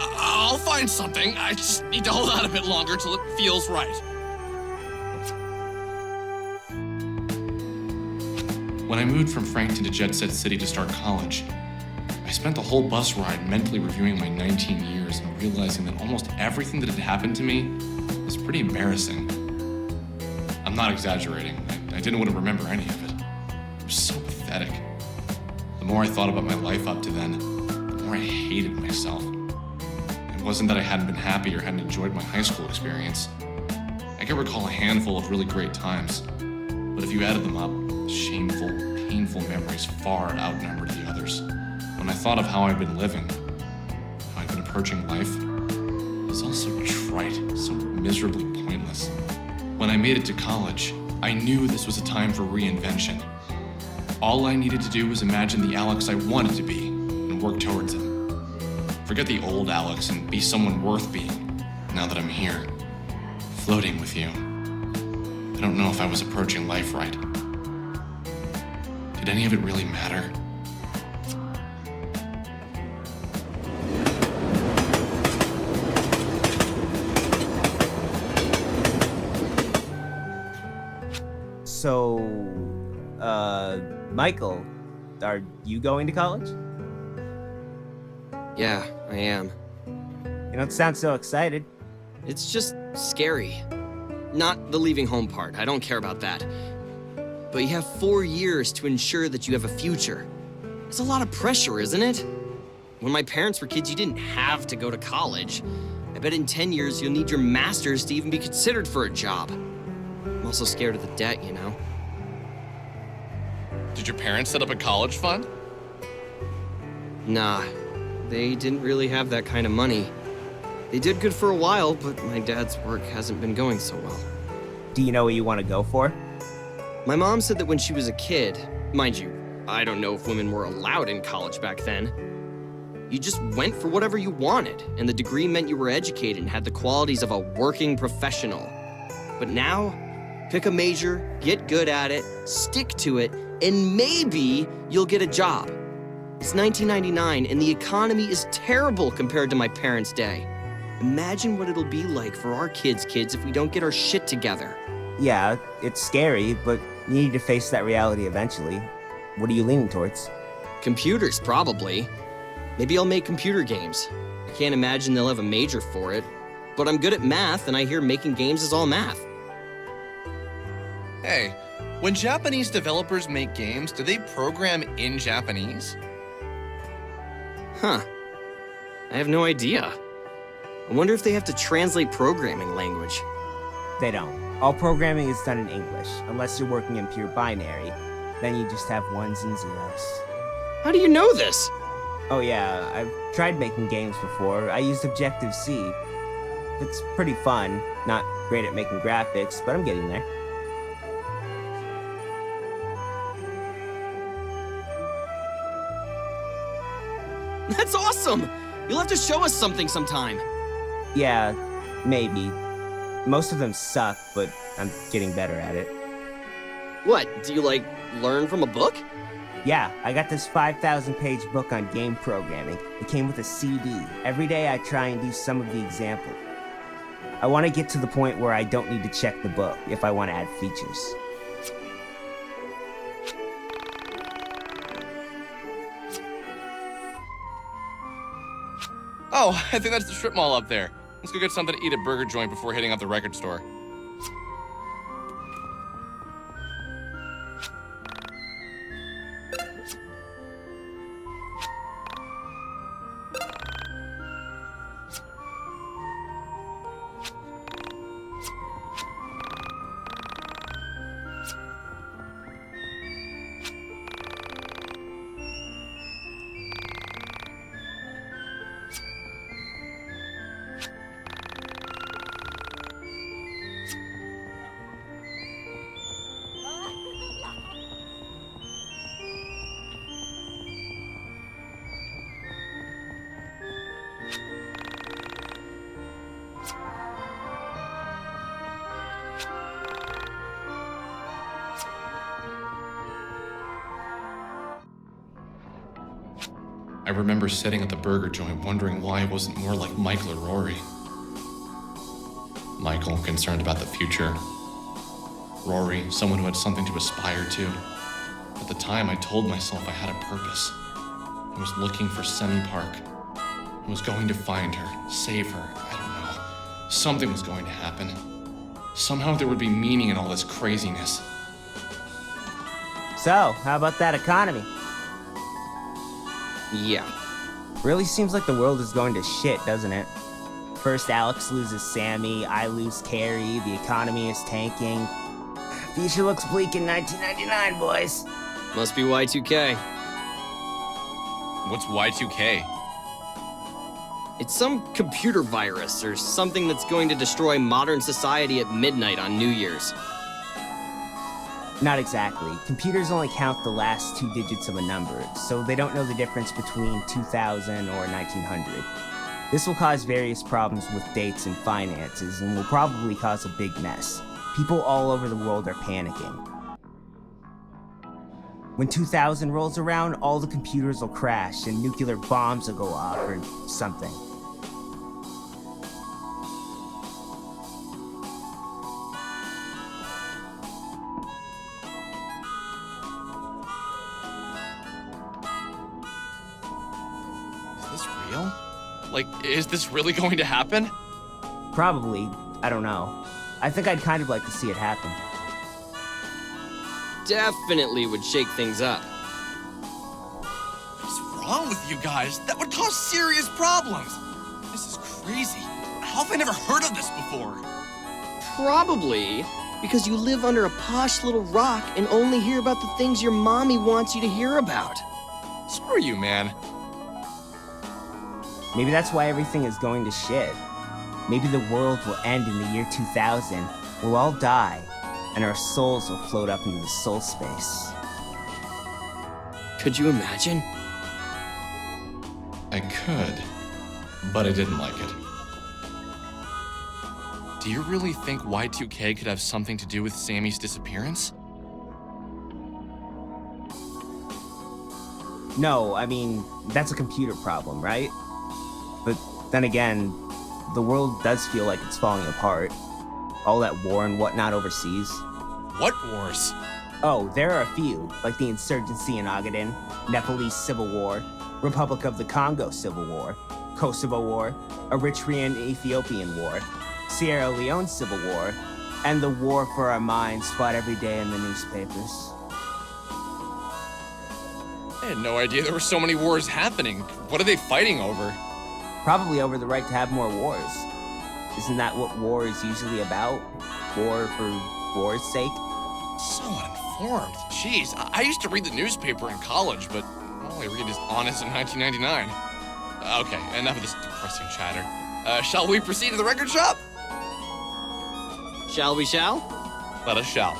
I'll find something. I just need to hold out a bit longer till it feels right. When I moved from Frankton to Jet Set City to start college, I spent the whole bus ride mentally reviewing my 19 years and realizing that almost everything that had happened to me was pretty embarrassing. I'm not exaggerating. I didn't want to remember any of it. It was so pathetic. The more I thought about my life up to then, the more I hated myself. It wasn't that I hadn't been happy or hadn't enjoyed my high school experience. I can recall a handful of really great times, but if you added them up, the shameful, painful memories far outnumbered the others. When I thought of how I'd been living, how I'd been approaching life, it was all so trite, so miserably pointless. When I made it to college, I knew this was a time for reinvention. All I needed to do was imagine the Alex I wanted to be and work towards it. Forget the old Alex and be someone worth being, now that I'm here, floating with you. I don't know if I was approaching life right. Did any of it really matter? So, Michael, are you going to college? Yeah, I am. You don't sound so excited. It's just scary. Not the leaving home part, I don't care about that. But you have 4 years to ensure that you have a future. It's a lot of pressure, isn't it? When my parents were kids, you didn't have to go to college. I bet in 10 years you'll need your master's to even be considered for a job. I'm also scared of the debt, you know? Did your parents set up a college fund? Nah, they didn't really have that kind of money. They did good for a while, but my dad's work hasn't been going so well. Do you know what you want to go for? My mom said that when she was a kid, mind you, I don't know if women were allowed in college back then. You just went for whatever you wanted, and the degree meant you were educated and had the qualities of a working professional. But now, pick a major, get good at it, stick to it, and maybe you'll get a job. It's 1999, and the economy is terrible compared to my parents' day. Imagine what it'll be like for our kids' if we don't get our shit together. Yeah, it's scary, but you need to face that reality eventually. What are you leaning towards? Computers, probably. Maybe I'll make computer games. I can't imagine they'll have a major for it. But I'm good at math, and I hear making games is all math. Hey, When Japanese developers make games, do they program in Japanese? Huh. I have no idea. I wonder if they have to translate programming language. They don't. All programming is done in English, unless you're working in pure binary. Then you just have ones and zeros. How do you know this? Oh yeah, I've tried making games before. I used Objective-C. It's pretty fun. Not great at making graphics, but I'm getting there. That's awesome! You'll have to show us something sometime. Yeah, maybe. Most of them suck, but I'm getting better at it. What, do you, learn from a book? Yeah, I got this 5,000-page book on game programming. It came with a CD. Every day I try and do some of the examples. I want to get to the point where I don't need to check the book if I want to add features. Oh, I think that's the strip mall up there. Let's go get something to eat at Burger Joint before hitting up the record store. I remember sitting at the Burger Joint wondering why I wasn't more like Michael or Rory. Michael, concerned about the future. Rory, someone who had something to aspire to. At the time, I told myself I had a purpose. I was looking for Semi Park. I was going to find her, save her, I don't know. Something was going to happen. Somehow there would be meaning in all this craziness. So, how about that economy? Yeah. Really seems like the world is going to shit, doesn't it? First Alex loses Sammy, I lose Carrie, the economy is tanking. Future looks bleak in 1999, boys. Must be Y2K. What's Y2K? It's some computer virus or something that's going to destroy modern society at midnight on New Year's. Not exactly. Computers only count the last 2 digits of a number, so they don't know the difference between 2000 or 1900. This will cause various problems with dates and finances, and will probably cause a big mess. People all over the world are panicking. When 2000 rolls around, all the computers will crash and nuclear bombs will go off or something. Is this really going to happen? Probably. I don't know. I think I'd kind of like to see it happen. Definitely would shake things up. What's wrong with you guys? That would cause serious problems. This is crazy. How have I never heard of this before? Probably because you live under a posh little rock and only hear about the things your mommy wants you to hear about. Screw you, man. Maybe that's why everything is going to shit. Maybe the world will end in the year 2000. We'll all die, and our souls will float up into the soul space. Could you imagine? I could, but I didn't like it. Do you really think Y2K could have something to do with Sammy's disappearance? No, I mean, that's a computer problem, right? But then again, the world does feel like it's falling apart. All that war and whatnot overseas. What wars? Oh, there are a few, like the insurgency in Ogaden, Nepalese Civil War, Republic of the Congo Civil War, Kosovo War, Eritrean Ethiopian War, Sierra Leone Civil War, And the war for our minds fought every day in the newspapers. I had no idea there were so many wars happening. What are they fighting over? Probably over the right to have more wars. Isn't that what war is usually about? War for war's sake? So uninformed. Jeez, I used to read the newspaper in college, but all I read is Honest in 1999. Okay, enough of this depressing chatter. Shall we proceed to the record shop? Shall we shall? Let us shall.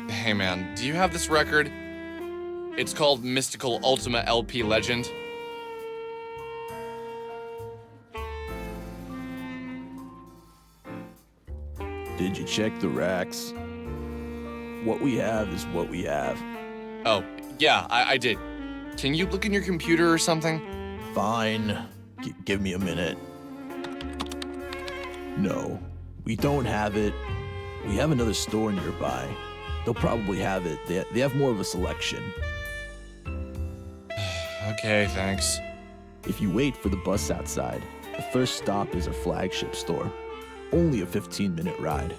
Hey man, do you have this record? It's called Mystical Ultima LP Legend. Did you check the racks? What we have is what we have. Oh, yeah, I did. Can you look in your computer or something? Fine. Give me a minute. No, we don't have it. We have another store nearby. They'll probably have it. They have more of a selection. Okay, thanks. If you wait for the bus outside, the first stop is our flagship store. Only a 15-minute ride.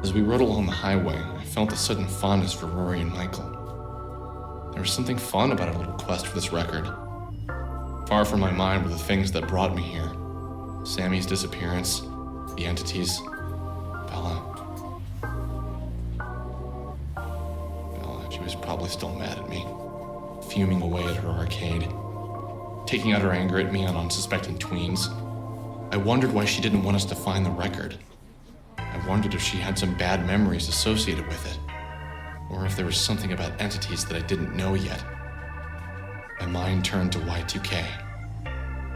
As we rode along the highway, I felt a sudden fondness for Rory and Michael. There was something fun about our little quest for this record. Far from my mind were the things that brought me here. Sammy's disappearance, the entities, Bella. Bella, she was probably still mad at me, fuming away at her arcade, taking out her anger at me on unsuspecting tweens. I wondered why she didn't want us to find the record. I wondered if she had some bad memories associated with it, or if there was something about entities that I didn't know yet. My mind turned to Y2K.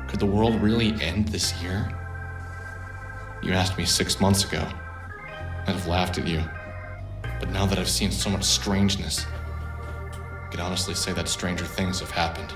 Could the world really end this year? You asked me 6 months ago. I'd have laughed at you. But now that I've seen so much strangeness, I can honestly say that stranger things have happened.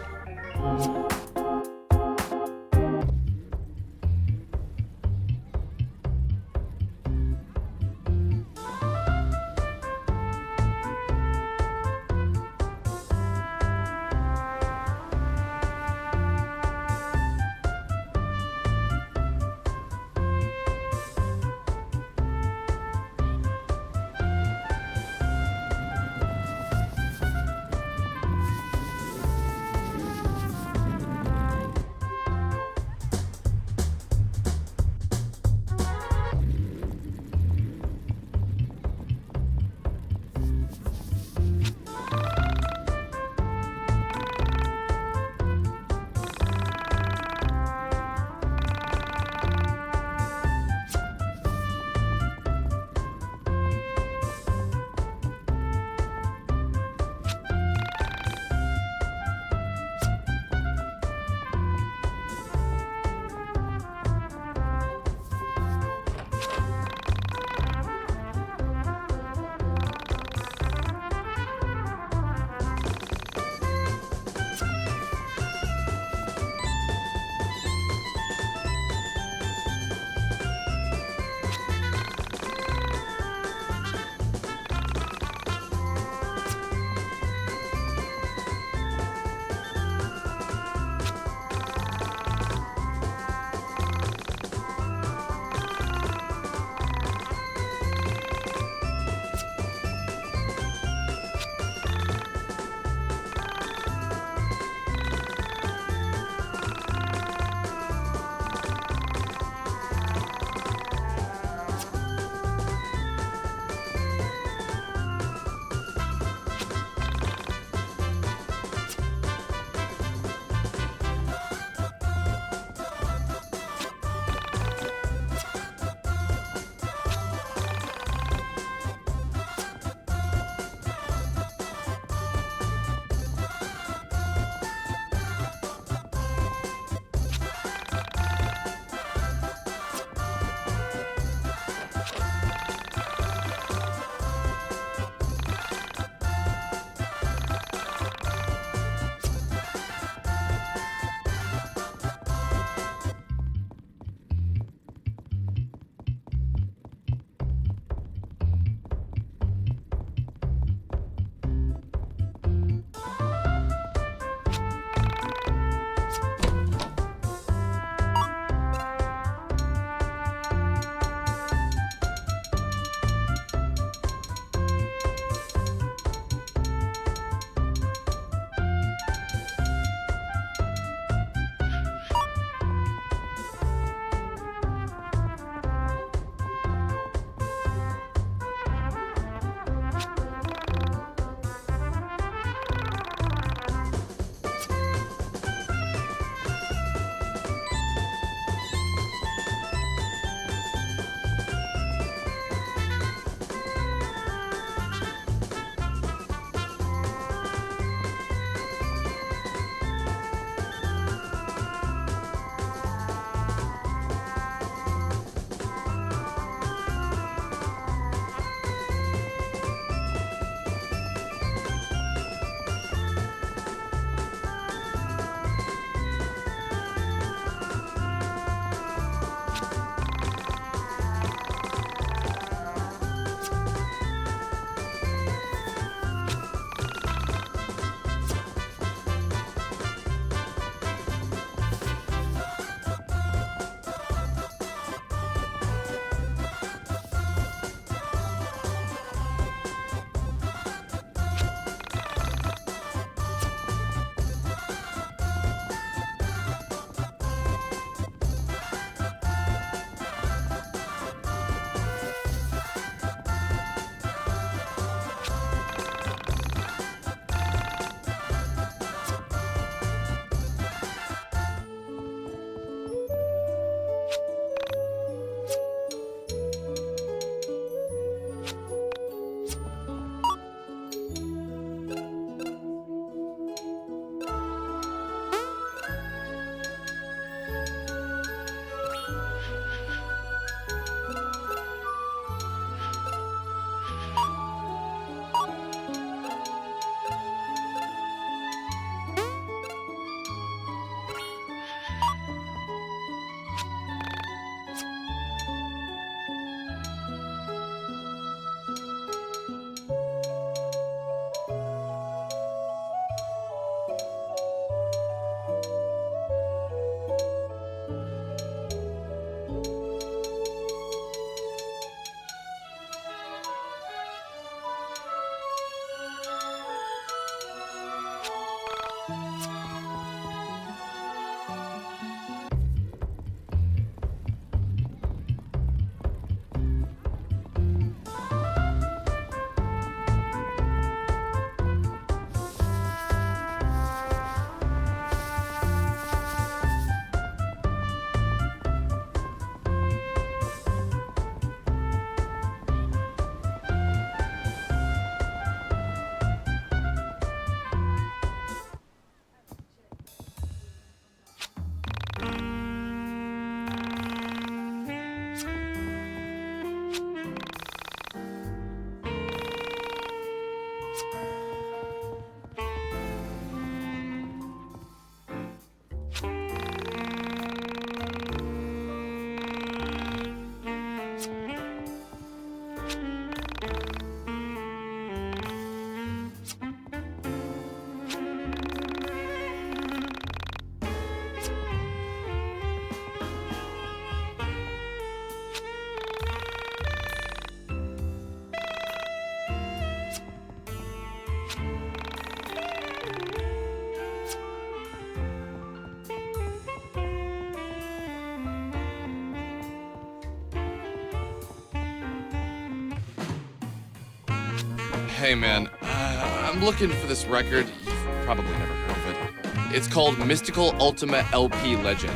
Hey, man. I'm looking for this record. You've probably never heard of it. It's called Mystical Ultima LP Legend.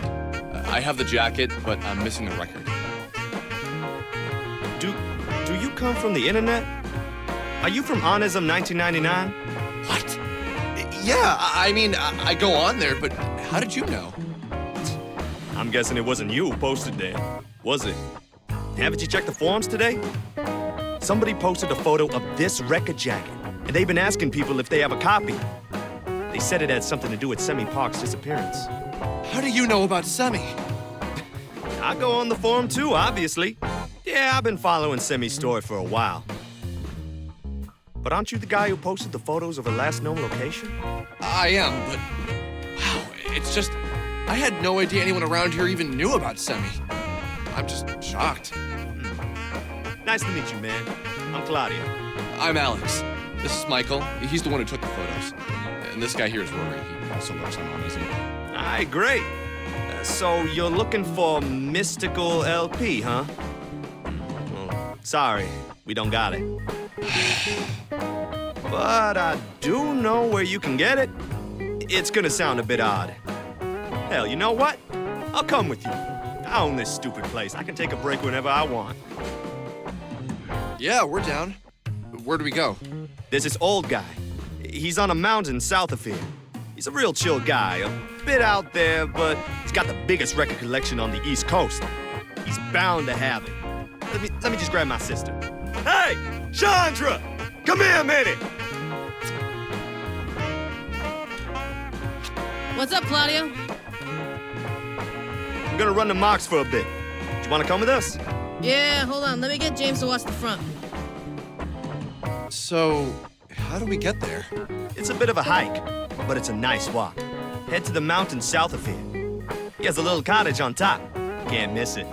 I have the jacket, but I'm missing the record. Do you come from the internet? Are you from Onism 1999? What? Yeah, I mean, I go on there, but how did you know? I'm guessing it wasn't you who posted there, was it? Haven't you checked the forums today? Somebody posted a photo of this record jacket, and they've been asking people if they have a copy. They said it had something to do with Semi Park's disappearance. How do you know about Semi? I go on the forum too, obviously. Yeah, I've been following Semi's story for a while. But aren't you the guy who posted the photos of her last known location? I am, but wow, it's just, I had no idea anyone around here even knew about Semi. I'm just shocked. Nice to meet you, man. I'm Claudio. I'm Alex. This is Michael. He's the one who took the photos. And this guy here is Rory. He also works on Onism. All right, great. So you're looking for Mystical LP, huh? Well, sorry, we don't got it. But I do know where you can get it. It's gonna sound a bit odd. Hell, you know what? I'll come with you. I own this stupid place. I can take a break whenever I want. Yeah, we're down. Where do we go? There's this old guy. He's on a mountain south of here. He's a real chill guy, a bit out there, but he's got the biggest record collection on the East Coast. He's bound to have it. Let me just grab my sister. Hey, Chandra! Come here a minute! What's up, Claudio? I'm gonna run the mocks for a bit. Do you wanna come with us? Yeah, hold on. Let me get James to watch the front. So, how do we get there? It's a bit of a hike, but it's a nice walk. Head to the mountain south of here. He has a little cottage on top. Can't miss it.